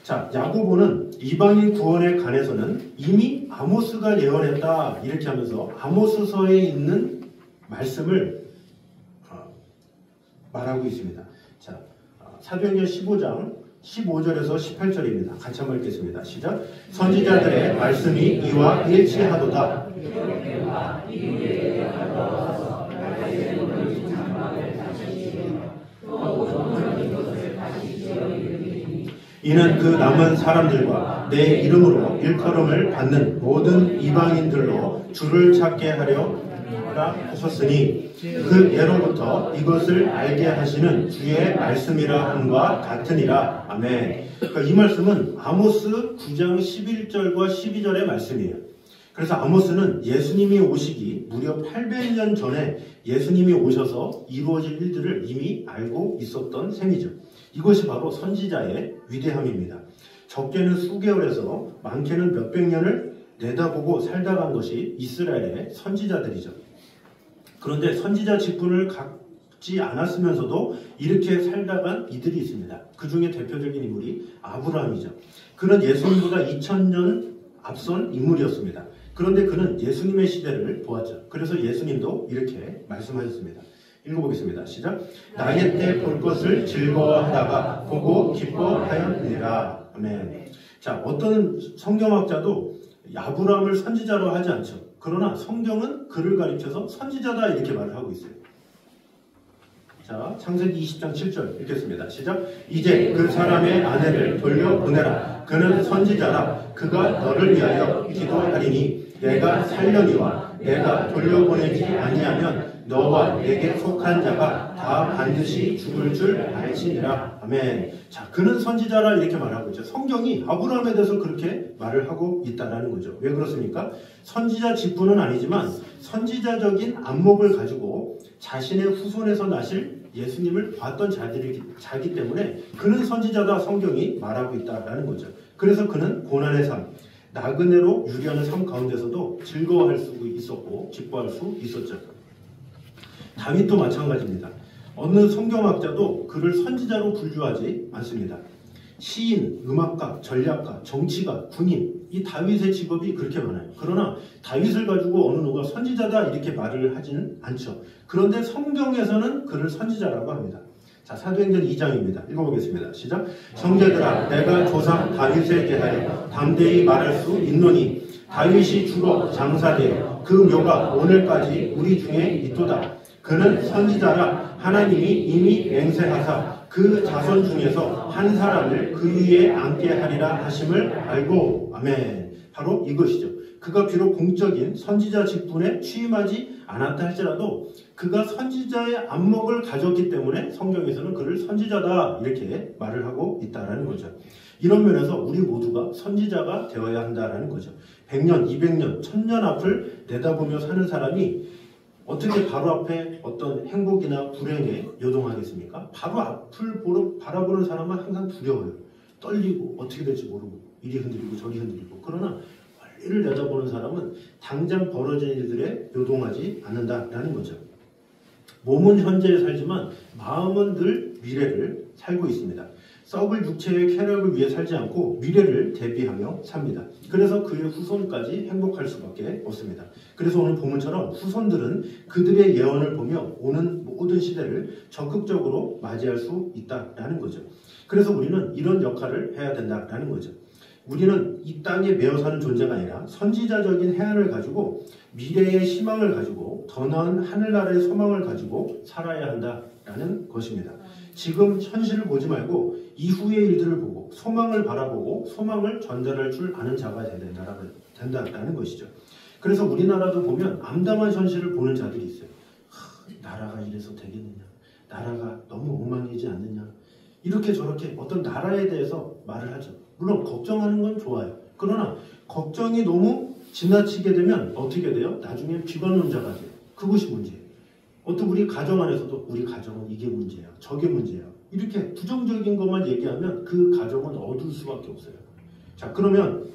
자, 야고보는 이방인 구원에 관해서는 이미 아모스가 예언했다 이렇게 하면서 아모스서에 있는 말씀을 말하고 있습니다. 자, 사도행전 15장 15절에서 18절입니다. 같이 한번 읽겠습니다. 시작. 선지자들의 말씀이 이와 일치하도다. 이는 그 남은 사람들과 내 이름으로 일컬음을 받는 모든 이방인들로 주를 찾게 하려 하셨으니 그 예로부터 이것을 알게 하시는 주의 말씀이라 함과 같으니라. 아멘. 그러니까 이 말씀은 아모스 9장 11절과 12절의 말씀이에요. 그래서 아모스는 예수님이 오시기 무려 800년 전에 예수님이 오셔서 이루어질 일들을 이미 알고 있었던 셈이죠. 이것이 바로 선지자의 위대함입니다. 적게는 수개월에서 많게는 몇백 년을 내다보고 살다 간 것이 이스라엘의 선지자들이죠. 그런데 선지자 직분을 갖지 않았으면서도 이렇게 살다 간 이들이 있습니다. 그 중에 대표적인 인물이 아브라함이죠. 그는 예수님보다 2000년 앞선 인물이었습니다. 그런데 그는 예수님의 시대를 보았죠. 그래서 예수님도 이렇게 말씀하셨습니다. 읽어보겠습니다. 시작. 나의 때 볼 것을 즐거워하다가 보고 기뻐하였느니라. 아멘. 자, 어떤 성경학자도 아브라함을 선지자로 하지 않죠. 그러나 성경은 그를 가리켜서 선지자다 이렇게 말을 하고 있어요. 자, 창세기 20장 7절 읽겠습니다. 시작. 이제 그 사람의 아내를 돌려보내라. 그는 선지자라. 그가 너를 위하여 기도하리니 내가 살려니와 내가 돌려보내지 아니하면 너와 내게 속한 자가 다 반드시 죽을 줄 알지니라. 아멘. 자, 그는 선지자라 이렇게 말하고 있죠. 성경이 아브라함에 대해서 그렇게 말을 하고 있다라는 거죠. 왜 그렇습니까? 선지자 직분은 아니지만 선지자적인 안목을 가지고 자신의 후손에서 나실 예수님을 봤던 자기 때문에 그는 선지자다 성경이 말하고 있다라는 거죠. 그래서 그는 고난의 삶, 나그네로 유리하는 삶 가운데서도 즐거워할 수 있었고 기뻐할 수 있었죠. 다윗도 마찬가지입니다. 어느 성경학자도 그를 선지자로 분류하지 않습니다. 시인, 음악가, 전략가, 정치가, 군인, 이 다윗의 직업이 그렇게 많아요. 그러나 다윗을 가지고 어느 누가 선지자다 이렇게 말을 하지는 않죠. 그런데 성경에서는 그를 선지자라고 합니다. 자, 사도행전 2장입니다. 읽어보겠습니다. 시작. 형제들아, 내가 조상 다윗에 대하여 담대히 말할 수 있노니 다윗이 주로 장사되어 그 묘가 오늘까지 우리 중에 있도다. 그는 선지자라 하나님이 이미 맹세하사 그 자손 중에서 한 사람을 그 위에 앉게 하리라 하심을 알고. 아멘. 바로 이것이죠. 그가 비록 공적인 선지자 직분에 취임하지 않았다 할지라도 그가 선지자의 안목을 가졌기 때문에 성경에서는 그를 선지자다 이렇게 말을 하고 있다는 거죠. 이런 면에서 우리 모두가 선지자가 되어야 한다는 거죠. 100년, 200년, 1000년 앞을 내다보며 사는 사람이 어떻게 바로 앞에 어떤 행복이나 불행에 요동하겠습니까? 바로 앞을 바라보는 사람은 항상 두려워요. 떨리고 어떻게 될지 모르고 이리 흔들리고 저리 흔들리고. 그러나 멀리를 내다보는 사람은 당장 벌어진 일들에 요동하지 않는다라는 거죠. 몸은 현재에 살지만 마음은 늘 미래를 살고 있습니다. 썩을 육체의 쾌락을 위해 살지 않고 미래를 대비하며 삽니다. 그래서 그의 후손까지 행복할 수밖에 없습니다. 그래서 오늘 본문처럼 후손들은 그들의 예언을 보며 오는 모든 시대를 적극적으로 맞이할 수 있다라는 거죠. 그래서 우리는 이런 역할을 해야 된다라는 거죠. 우리는 이 땅에 매여 사는 존재가 아니라 선지자적인 해안을 가지고 미래의 희망을 가지고 더 나은 하늘나라의 소망을 가지고 살아야 한다라는 것입니다. 지금 현실을 보지 말고 이후의 일들을 보고 소망을 바라보고 소망을 전달할 줄 아는 자가 되어야 된다라는 것이죠. 그래서 우리나라도 보면 암담한 현실을 보는 자들이 있어요. 나라가 이래서 되겠느냐, 나라가 너무 엉망이지 않느냐, 이렇게 저렇게 어떤 나라에 대해서 말을 하죠. 물론 걱정하는 건 좋아요. 그러나 걱정이 너무 지나치게 되면 어떻게 돼요? 나중에 비관론자가 돼요. 그것이 문제예요. 어떤 우리 가정 안에서도 우리 가정은 이게 문제야, 저게 문제야, 이렇게 부정적인 것만 얘기하면 그 가정은 어두울 수밖에 없어요. 자, 그러면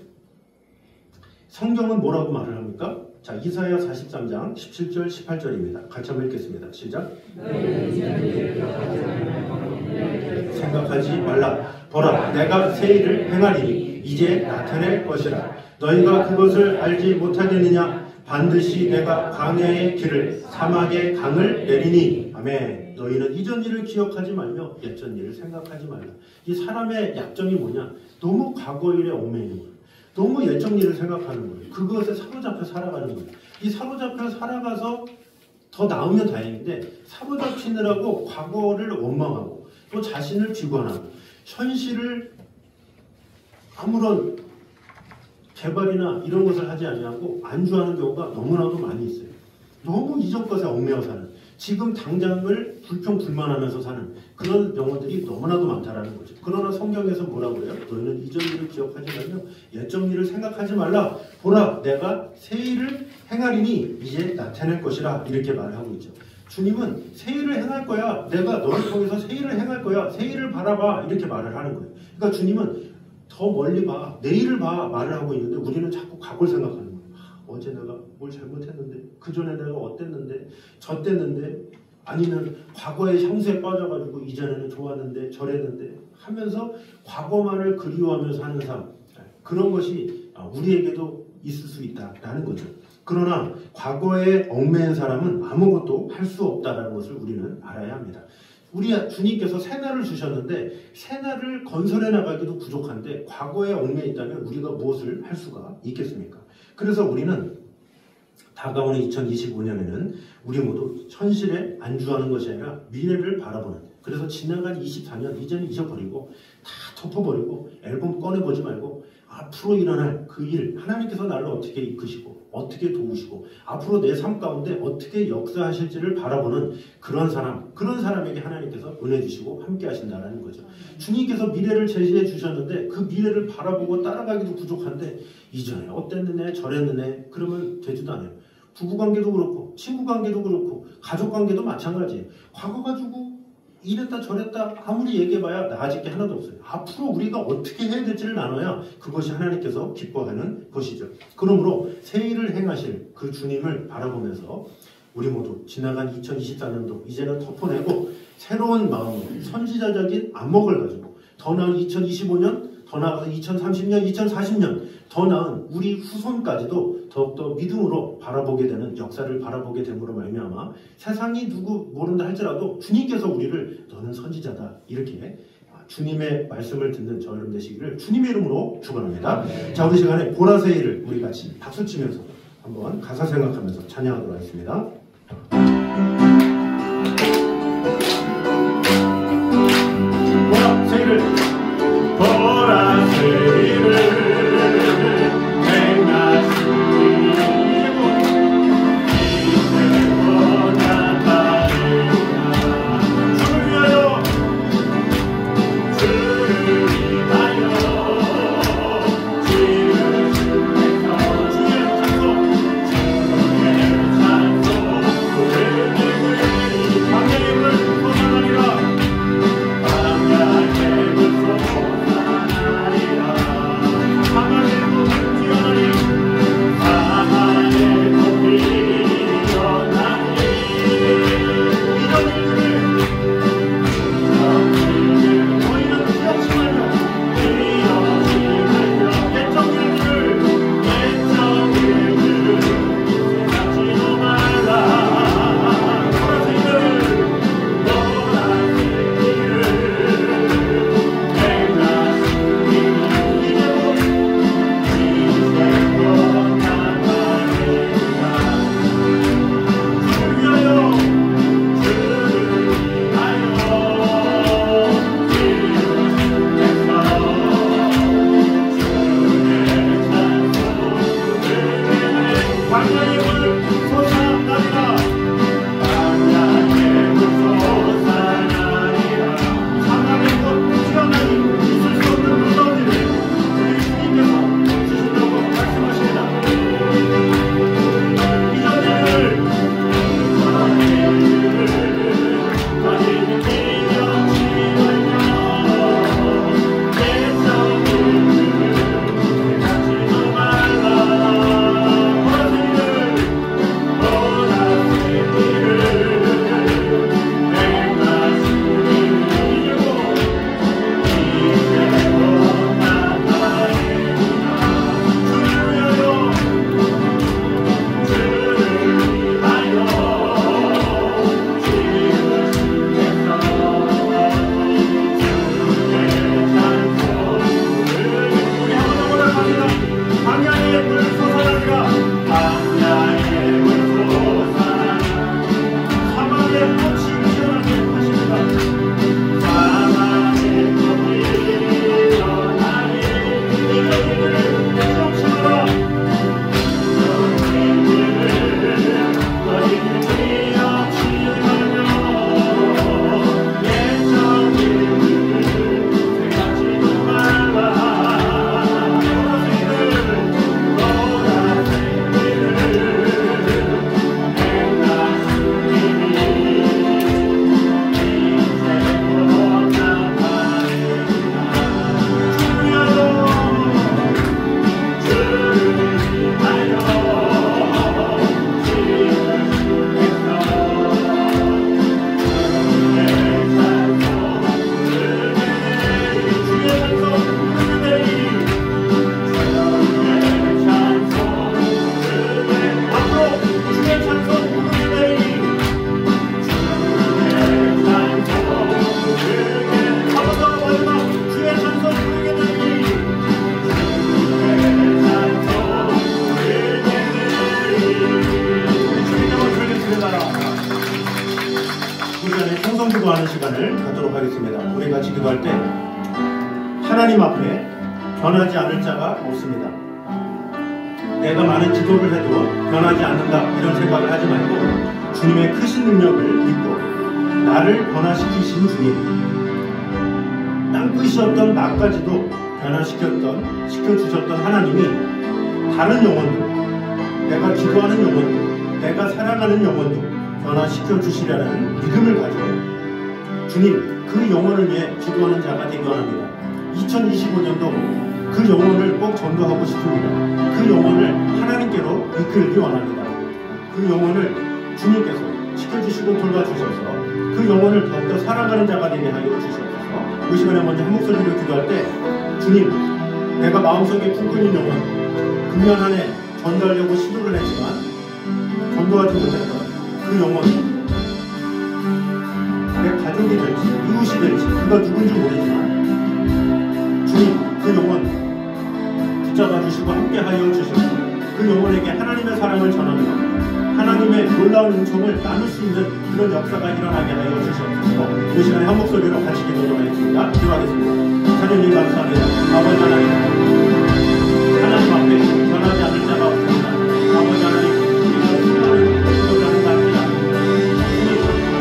성경은 뭐라고 말을 합니까? 자, 이사야 43장 17절 18절입니다. 같이 한번 읽겠습니다. 시작. 생각하지 말라. 보라, 내가 새 일을 행하리니 이제 나타낼 것이라. 너희가 그것을 알지 못하겠느냐? 반드시 내가 광야의 길을 사막의 강을 내리니. 아멘. 너희는 이전 일을 기억하지 말며 옛전 일을 생각하지 말라. 이 사람의 약점이 뭐냐? 너무 과거 일에 얽매이는 거예요. 너무 옛적 일을 생각하는 거예요. 그것에 사로잡혀 살아가는 거예요. 이 사로잡혀 살아가서 더 나으면 다행인데 사로잡히느라고 과거를 원망하고 또 자신을 비관하고 현실을 아무런 개발이나 이런 것을 하지 아니하고 안주하는 경우가 너무나도 많이 있어요. 너무 이전 것에 얽매여 사는, 지금 당장을 불평불만하면서 사는 그런 영혼들이 너무나도 많다라는 거죠. 그러나 성경에서 뭐라고 해요? 너희는 이전 일을 기억하지 말며 옛적 일을 생각하지 말라. 보라, 내가 새 일을 행하리니 이제 나타낼 것이라. 이렇게 말을 하고 있죠. 주님은 새 일을 행할 거야. 내가 너를 통해서 새 일을 행할 거야. 새 일을 바라봐. 이렇게 말을 하는 거예요. 그러니까 주님은 더 멀리 봐, 내일을 봐 말을 하고 있는데 우리는 자꾸 과거를 생각하는 거예요. 어제 내가 뭘 잘못했는데, 그 전에 내가 어땠는데, 저땠는데, 아니면 과거의 향수에 빠져가지고 이전에는 좋았는데 저랬는데 하면서 과거만을 그리워하면서 하는 삶, 그런 것이 우리에게도 있을 수 있다라는 거죠. 그러나 과거에 얽매인 사람은 아무것도 할 수 없다는 것을 우리는 알아야 합니다. 우리 주님께서 새날을 주셨는데 새날을 건설해 나가기도 부족한데 과거에 얽매여 있다면 우리가 무엇을 할 수가 있겠습니까? 그래서 우리는 다가오는 2025년에는 우리 모두 현실에 안주하는 것이 아니라 미래를 바라보는, 그래서 지나간 24년 이제는 잊어버리고 다 덮어버리고 앨범 꺼내보지 말고 앞으로 일어날 그 일, 하나님께서 나를 어떻게 이끄시고 어떻게 도우시고 앞으로 내 삶 가운데 어떻게 역사하실지를 바라보는 그런 사람에게 하나님께서 은혜 주시고 함께 하신다는 거죠. 주님께서 미래를 제시해 주셨는데 그 미래를 바라보고 따라가기도 부족한데 이전에 어땠느냐 저랬느냐 그러면 되지도 않아요. 부부관계도 그렇고 친구관계도 그렇고 가족관계도 마찬가지예요. 과거 가지고 이랬다 저랬다 아무리 얘기해봐야 나아질 게 하나도 없어요. 앞으로 우리가 어떻게 해야 될지를 나눠야 그것이 하나님께서 기뻐하는 것이죠. 그러므로 새 일을 행하실 그 주님을 바라보면서 우리 모두 지나간 2024년도 이제는 덮어내고 새로운 마음으로 선지자적인 안목을 가지고 더 나은 2025년, 더 나아가서 2030년, 2040년, 더 나은 우리 후손까지도 더욱더 믿음으로 바라보게 되는 역사를 바라보게 됨으로 말미암아 세상이 누구 모른다 할지라도 주님께서 우리를 너는 선지자다 이렇게 주님의 말씀을 듣는 저 여러분 되시기를 주님의 이름으로 축원합니다. 자, 우리 시간에 보라새일을 우리 같이 박수치면서 한번 가사 생각하면서 찬양하도록 하겠습니다. 보라새일을 기도하는 시간을 갖도록 하겠습니다. 우리 같이 기도할 때 하나님 앞에 변하지 않을 자가 없습니다. 내가 많은 기도를 해도 변하지 않는다 이런 생각을 하지 말고 주님의 크신 능력을 믿고 나를 변화시키신 주님, 땅끝이었던 나까지도 시켜주셨던 하나님이 다른 영혼도, 내가 기도하는 영혼도, 내가 사랑하는 영혼도 변화시켜 주시려는 믿음을 가지고 주님, 그 영혼을 위해 기도하는 자가 되기 원합니다. 2025년도 그 영혼을 꼭 전도하고 싶습니다. 그 영혼을 하나님께로 이끌기 원합니다. 그 영혼을 주님께서 지켜주시고 돌봐주셔서 그 영혼을 더욱더 사랑하는 자가 되게 하여 주시옵소서. 이 시간에 먼저 한 목소리로 기도할 때, 주님, 내가 마음속에 품끓인 영혼 금년 한 해 전도하려고 시도를 했지만 전도하지 못했던 그 영혼, 내 가족이 될지 이웃이 될지 그가 누군지 모르지만 주님, 그 영혼 붙잡아 주시고 함께하여 주시고 그 영혼에게 하나님의 사랑을 전하며 하나님의 놀라운 은총을 나눌 수 있는 그런 역사가 일어나게 하여 주시옵소서. 이 시간에 한 목소리로 같이 기도하겠습니다. 기도하겠습니다. 하나님 감사합니다. 아버지 하나님, 하나님 앞에 변하지 않을 자가 없습니다. 아버지 하나님, 우리가 수많은 기도를 합니다.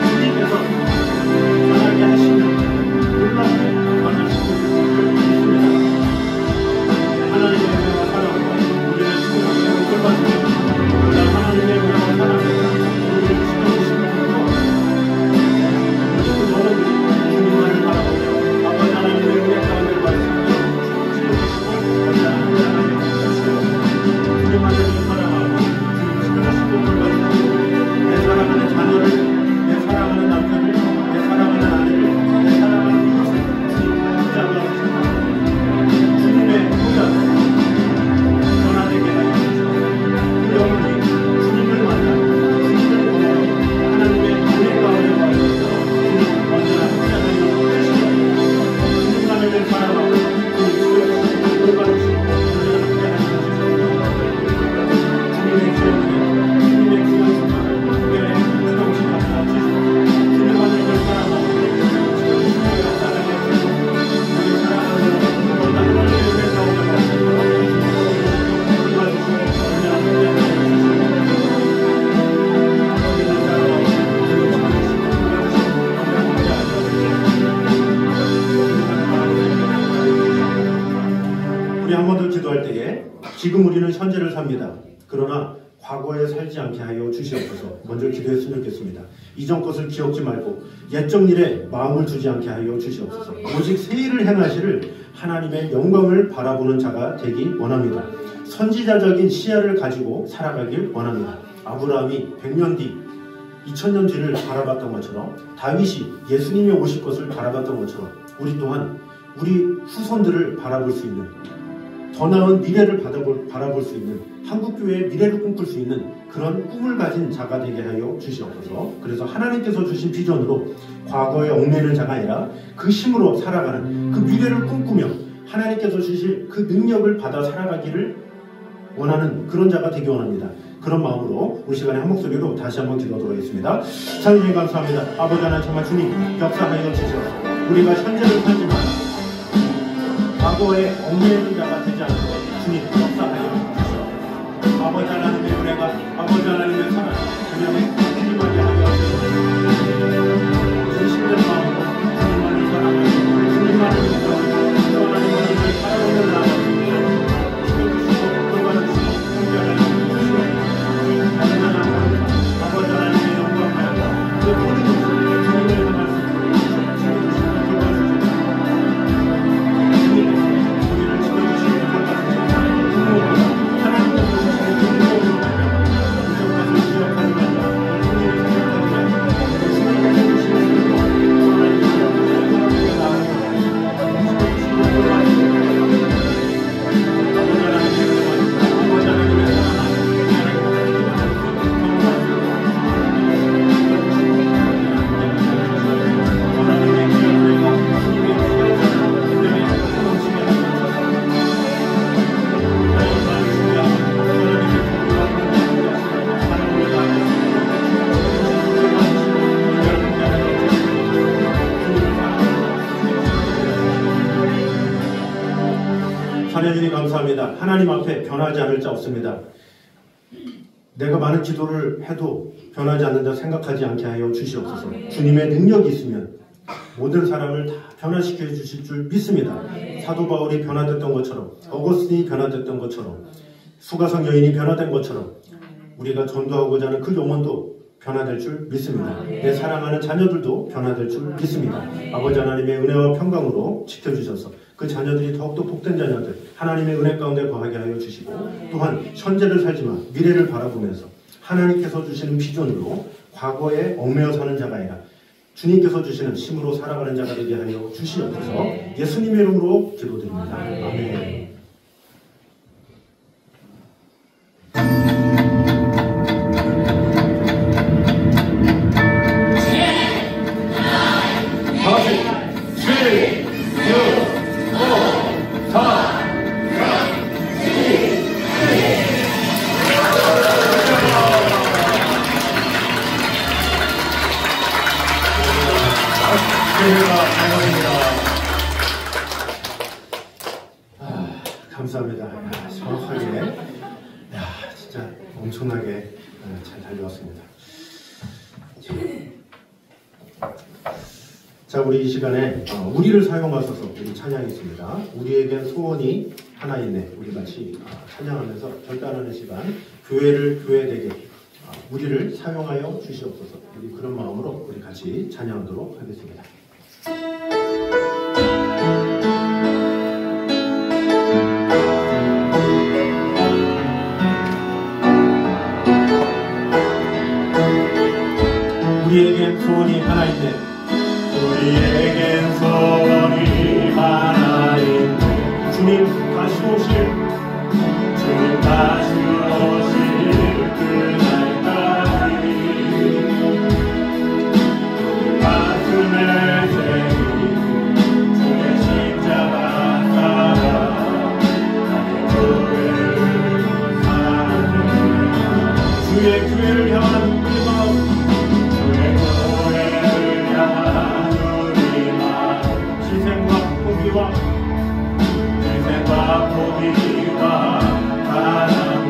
주님께서 변하게 하시는 놀라운 변하시는 것을 믿습니다. 하나님의 은혜와 사랑과 우리를 지켜주시고 돌봐주시고 하나님의 은혜와 사랑과 우리를 지켜주시고 그 영혼들이 주님만을 바라보며 아버지 하나님의 은혜 가운데 받으시며 지켜주시고 건강하게 하여 주시고 주님만을 사랑하고 주님 지켜주시고 돌봐주시고 내 사랑하는 자녀를, 내 사랑하는 남편을, 내 사랑하는 아내를, 내 사랑하는 이웃을 주님 붙잡아 주시고 주님의 후연 변화되게 하여 주시고 그 영혼이 주님을 만나고 주님을 보내고 하나님의 은혜 가운데 와주셔서 주님 언제나 함께하여 주시고 주님만을 사랑하고 주님 지켜주시고 돌봐주시고 언제나 함께하여 주시고 주님의 기억에 주님의 귀한 순간을 특별히 그동시 감사 주시고 주님만을 사랑하고 지켜주시고 역사하게 하시고 우리 사랑하는 여러분 또 하나님의 은혜 가운데 와주시고 돌봐주시고 언제나 함께하여 우리 한 번 더 기도할 때에 지금 우리는 현재를 삽니다. 그러나 과거에 살지 않게 하여 주시옵소서. 먼저 기도했으면 좋겠습니다. 이전 것을 기억지 말고 옛적 일에 마음을 두지 않게 하여 주시옵소서. 오직 새 일을 행하시를 하나님의 영광을 바라보는 자가 되기 원합니다. 선지자적인 시야를 가지고 살아가길 원합니다. 아브라함이 100년 뒤 2000년 뒤를 바라봤던 것처럼 다윗이 예수님이 오실 것을 바라봤던 것처럼 우리 또한 우리 후손들을 바라볼 수 있는 더 나은 미래를 바라볼 수 있는 한국교회의 미래를 꿈꿀 수 있는 그런 꿈을 가진 자가 되게 하여 주시옵소서. 그래서 하나님께서 주신 비전으로 과거에 얽매이는 자가 아니라 그 힘으로 살아가는 그 미래를 꿈꾸며 하나님께서 주실 그 능력을 받아 살아가기를 원하는 그런 자가 되기 원합니다. 그런 마음으로 우리 시간에 한 목소리로 다시 한번 기도하도록 하겠습니다. 하나님 감사합니다. 아버지 하나님 정말 주님 역사하여 주시옵소서. 우리가 현재를 살지만 과거에 얽매이는 자가 되지 않고 주님 역사하여 주시옵소서. 아버지 하나님의 은혜가 아버지 하나님의 사랑 그녀의 주님만을 하여 주시옵소서. 진실된 마음으로 주님만을 사랑하고 주님만을 믿어 하나님만을 사랑하는 나아가시고 지켜주시고 돌봐주시고 함께하여 주시옵소서. 아버지 하나님의 영광과 그 모든 것을 주님을 향할 수 있도록 지켜주시고 돌봐주시고 주님께서 우리를 지켜주시고 돌봐주시고 부모보다 하나님께서 주시는 능력으로 이전 것을 기억하지 말자 주님을 생각하지 말자 주님께서 주시는 능력 하나님께서 사랑하게 나아가시고 지켜주시고 돌봐주시고 아버지 하나님의 영광 아버지 하나님의 사랑 하나님 감사합니다. 하나님 앞에 변하지 않을 자 없습니다. 내가 많은 기도를 해도 변하지 않는 자 생각하지 않게 하여 주시옵소서. 주님의 능력이 있으면 모든 사람을 다 변화시켜 주실 줄 믿습니다. 사도 바울이 변화됐던 것처럼 어거스틴이 변화됐던 것처럼 수가성 여인이 변화된 것처럼 우리가 전도하고자 하는 그 영혼도 변화될 줄 믿습니다. 내 사랑하는 자녀들도 변화될 줄 믿습니다. 아버지 하나님의 은혜와 평강으로 지켜주셔서 그 자녀들이 더욱더 복된 자녀들 하나님의 은혜 가운데 거하게 하여 주시고 또한 현재를 살지만 미래를 바라보면서 하나님께서 주시는 비전으로 과거에 얽매여 사는 자가 아니라 주님께서 주시는 힘으로 살아가는 자가 되게 하여 주시옵소서. 예수님의 이름으로 기도드립니다. 아멘. 감사합니다. 정확하게, 진짜 엄청나게 잘 달려왔습니다. 자, 우리 이 시간에 우리를 사용하셔서 우리 찬양했습니다. 우리에겐 소원이 하나 있네. 우리 같이 찬양하면서 결단하는 시간, 교회를 교회되게 우리를 사용하여 주시옵소서. 우리 그런 마음으로 우리 같이 찬양하도록 하겠습니다. 우리에겐 소원이 하나 있네. 우리에겐 소원이 하나 있네. 주님 다시 오실 주님 다시 오실 그날까지 가슴에 새긴 주의 십자가 따라 나의 교회를 사랑해. 주의 교회를 향한 우리 마음, 희생과 포기와 사랑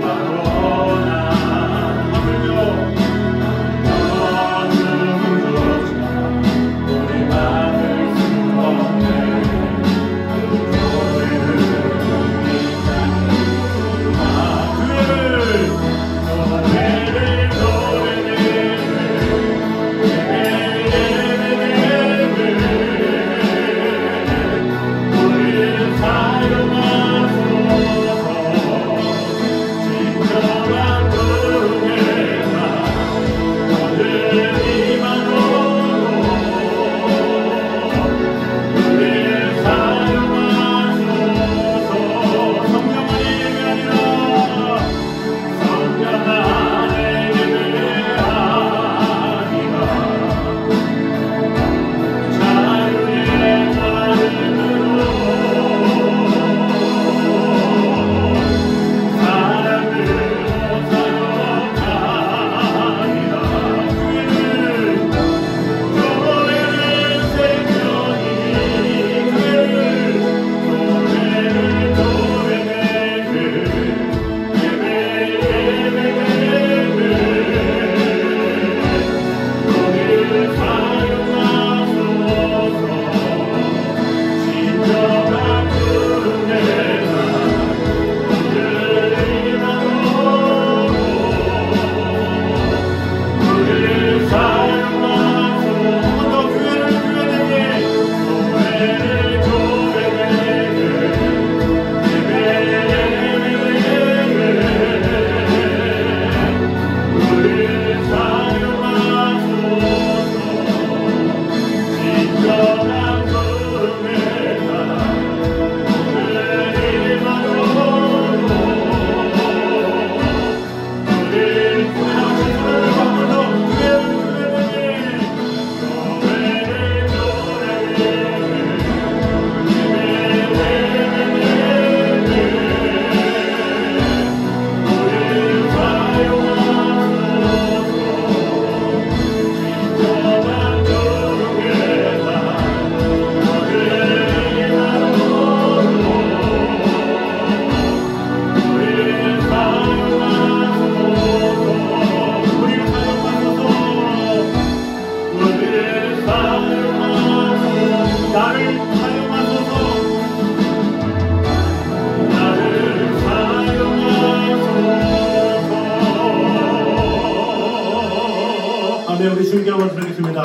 우리 주님께 한번 드리겠습니다.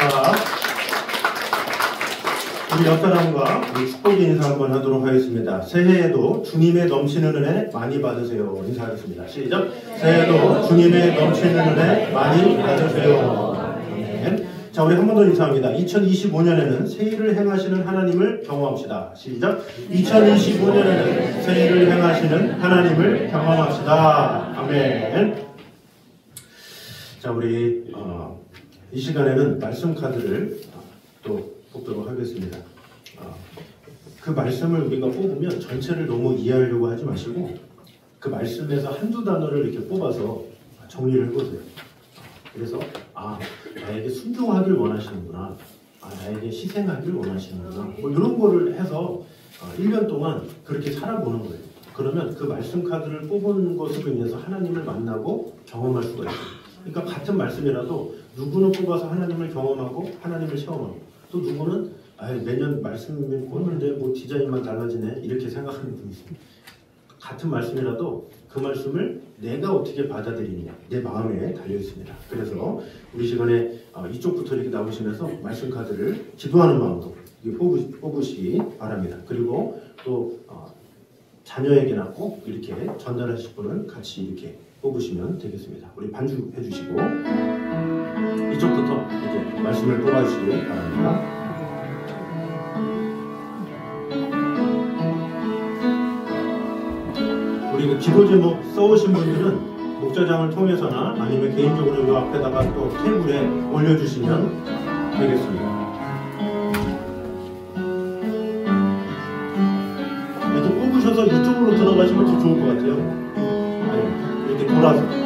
우리 옆 사람과 우리 축복 인사 한번 하도록 하겠습니다. 새해에도 주님의 넘치는 은혜 많이 받으세요. 인사하겠습니다. 시작. 새해에도 주님의 넘치는 은혜 많이 받으세요. 아멘. 자, 우리 한 번 더 인사합니다. 2025년에는 새 일을 행하시는 하나님을 경험합시다. 시작. 2025년에는 새 일을 행하시는 하나님을 경험합시다. 아멘. 자, 우리 이 시간에는 말씀 카드를 또 뽑도록 하겠습니다. 그 말씀을 우리가 뽑으면 전체를 너무 이해하려고 하지 마시고 그 말씀에서 한두 단어를 이렇게 뽑아서 정리를 해보세요. 그래서 나에게 순종하길 원하시는구나, 나에게 희생하길 원하시는구나, 뭐 이런 거를 해서 1년 동안 그렇게 살아보는 거예요. 그러면 그 말씀 카드를 뽑은 것으로 인해서 하나님을 만나고 경험할 수가 있어요. 그러니까 같은 말씀이라도 누구는 뽑아서 하나님을 경험하고 하나님을 체험하고, 또 누구는 매년 말씀을 뽑는데 뭐 디자인만 달라지네 이렇게 생각하는 분이 있습니다. 같은 말씀이라도 그 말씀을 내가 어떻게 받아들이느냐, 내 마음에 달려 있습니다. 그래서 우리 시간에 이쪽부터 이렇게 나오시면서 말씀 카드를 기도하는 마음으로 뽑으시기 바랍니다. 그리고 또 자녀에게나 꼭 이렇게 전달하실 분은 같이 이렇게 뽑으시면 되겠습니다. 우리 반주해 주시고 이쪽부터 이렇게 말씀을 뽑아주시기 바랍니다. 우리 그 기도 제목 써오신 분들은 목자장을 통해서나 아니면 개인적으로 이 앞에다가 또 테이블에 올려주시면 되겠습니다. 이렇게 뽑으셔서 이쪽으로 들어가시면 더 좋을 것 같아요. 이렇게 돌아서.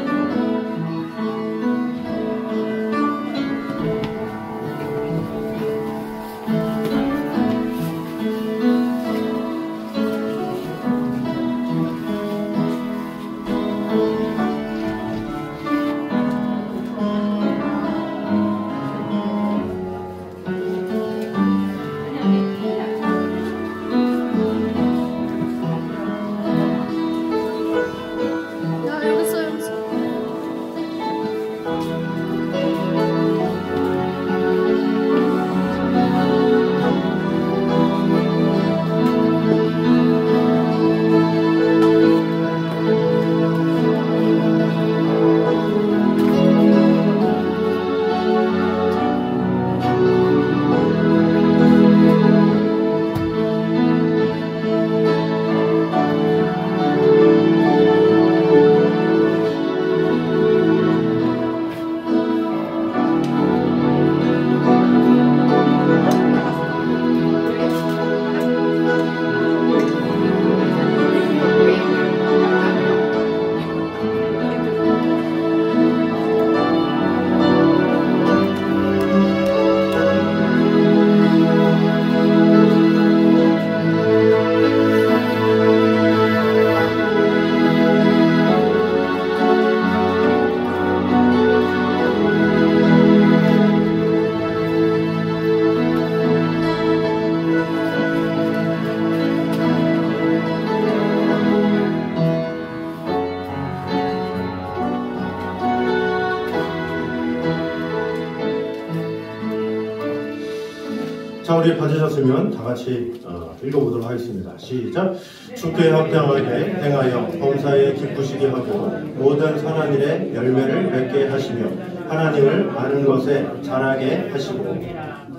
자, 우리 받으셨으면 다 같이 읽어보도록 하겠습니다. 시작. 주께 합당하게 행하여 범사에 기쁘시게 하고 모든 선한 일에 열매를 맺게 하시며 하나님을 아는 것에 자라게 하시고.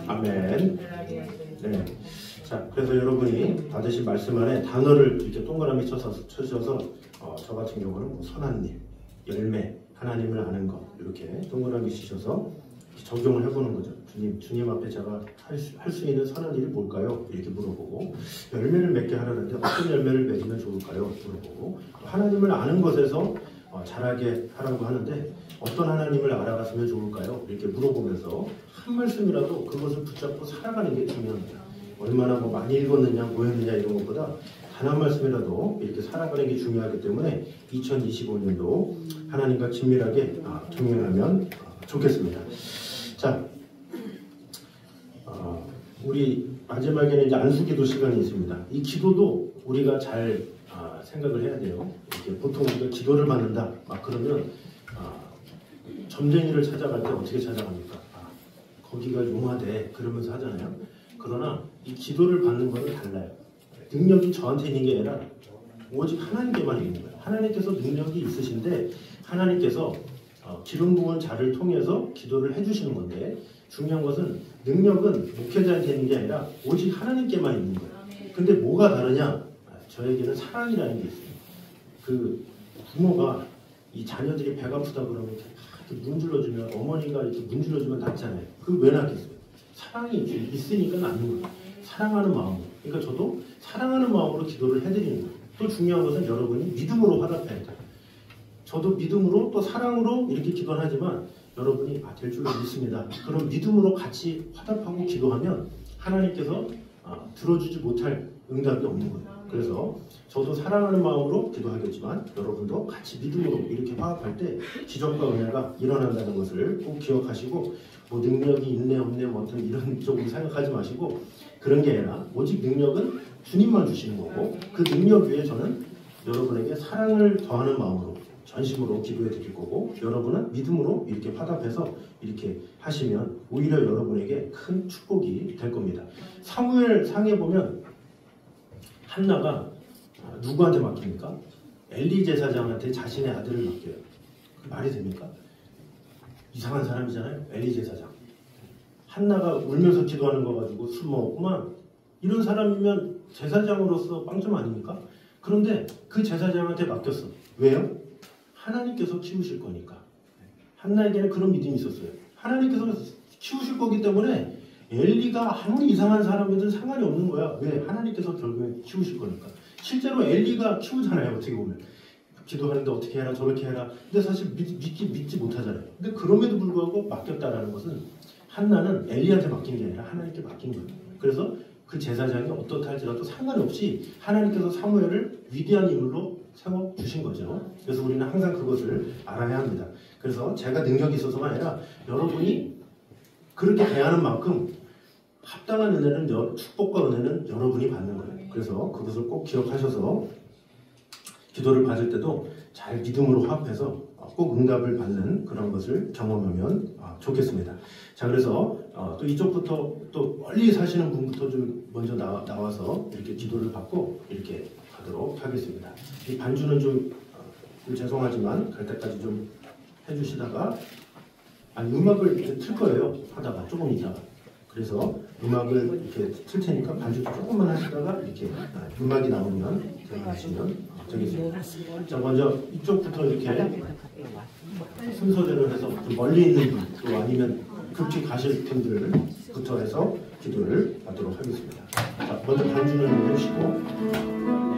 아멘. 네. 자, 그래서 여러분이 받으신 말씀 안에 단어를 이렇게 동그라미 쳐주셔서 저 같은 경우는 뭐 선한 일, 열매, 하나님을 아는 것 이렇게 동그라미 치셔서 적용을 해보는 거죠. 주님 앞에 제가 할 수 있는 선한 일이 뭘까요? 이렇게 물어보고, 열매를 맺게 하라는데 어떤 열매를 맺으면 좋을까요? 물어보고, 하나님을 아는 것에서 자라게 하라고 하는데 어떤 하나님을 알아갔으면 좋을까요? 이렇게 물어보면서 한 말씀이라도 그것을 붙잡고 살아가는 게 중요합니다. 얼마나 뭐 많이 읽었느냐, 뭐였느냐 이런 것보다 단 한 말씀이라도 이렇게 살아가는 게 중요하기 때문에 2025년도 하나님과 긴밀하게 동행하면 좋겠습니다. 자, 우리 마지막에는 이제 안수기도 시간이 있습니다. 이 기도도 우리가 잘 생각을 해야 돼요. 이렇게 보통 우리가 기도를 받는다 막 그러면 점쟁이를 찾아갈 때 어떻게 찾아갑니까? 거기가 용하대 그러면서 하잖아요. 그러나 이 기도를 받는 거는 달라요. 능력이 저한테 있는 게 아니라 오직 하나님께만 있는 거예요. 하나님께서 능력이 있으신데 하나님께서 기름 부은 자를 통해서 기도를 해주시는 건데 중요한 것은 능력은 목회자한테 있는 게 아니라 오직 하나님께만 있는 거예요. 근데 뭐가 다르냐? 저에게는 사랑이라는 게 있어요. 그 부모가 이 자녀들이 배가 아프다 그러면 이렇게 문질러주면 어머니가 이렇게 문질러주면 낫잖아요. 그 왜 낫겠어요? 사랑이 있으니까 낫는 거예요. 사랑하는 마음으로. 그러니까 저도 사랑하는 마음으로 기도를 해드리는 거예요. 또 중요한 것은 여러분이 믿음으로 화답해야 돼요. 저도 믿음으로 또 사랑으로 이렇게 기도를 하지만 여러분이 될 줄로 믿습니다. 그럼 믿음으로 같이 화답하고 기도하면 하나님께서 들어주지 못할 응답이 없는 거예요. 그래서 저도 사랑하는 마음으로 기도하겠지만 여러분도 같이 믿음으로 이렇게 화합할 때 기적과 은혜가 일어난다는 것을 꼭 기억하시고 뭐 능력이 있네 없네 뭐 어떤 이런 쪽으로 생각하지 마시고 그런 게 아니라 오직 능력은 주님만 주시는 거고 그 능력 위에 저는 여러분에게 사랑을 더하는 마음으로 전심으로 기도해 드릴 거고 여러분은 믿음으로 이렇게 화답해서 이렇게 하시면 오히려 여러분에게 큰 축복이 될 겁니다. 사무엘 상에 보면 한나가 누구한테 맡깁니까? 엘리 제사장한테 자신의 아들을 맡겨요. 말이 됩니까? 이상한 사람이잖아요. 엘리 제사장. 한나가 울면서 기도하는 거 가지고 술 먹었구만. 이런 사람이면 제사장으로서 빵점 아닙니까? 그런데 그 제사장한테 맡겼어. 왜요? 하나님께서 키우실 거니까. 한나에게는 그런 믿음이 있었어요. 하나님께서 키우실 거기 때문에 엘리가 아무리 이상한 사람이든 상관이 없는 거야. 왜? 하나님께서 결국엔 키우실 거니까. 실제로 엘리가 키우잖아요. 어떻게 보면. 기도하는데 어떻게 해라 저렇게 해라. 근데 사실 믿지 못하잖아요. 근데 그럼에도 불구하고 맡겼다라는 것은 한나는 엘리한테 맡긴 게 아니라 하나님께 맡긴 거예요. 그래서 그 제사장이 어떻다 할지라도 상관없이 하나님께서 사무엘을 위대한 인물로 세워주신 거죠. 그래서 우리는 항상 그것을 알아야 합니다. 그래서 제가 능력이 있어서가 아니라 여러분이 그렇게 대하는 만큼 합당한 은혜는 축복과 은혜는 여러분이 받는 거예요. 그래서 그것을 꼭 기억하셔서 기도를 받을 때도 잘 믿음으로 화합해서 꼭 응답을 받는 그런 것을 경험하면 좋겠습니다. 자, 그래서 또 이쪽부터 또 멀리 사시는 분부터 좀 먼저 나와서 이렇게 기도를 받고 이렇게 가도록 하겠습니다. 이 반주는 좀 죄송하지만 갈 때까지 좀 해주시다가 음악을 이제 틀 거예요. 하다가 조금 있다가. 그래서 음악을 이렇게 틀 테니까 반주도 조금만 하시다가 이렇게 음악이 나오면 들어가시면 되겠습니다. 자, 먼저 이쪽부터 이렇게 순서대로 해서 좀 멀리 있는 분, 또 아니면 급히 가실 분들부터 해서 기도를 받도록 하겠습니다. 자, 먼저 반주는 해주시고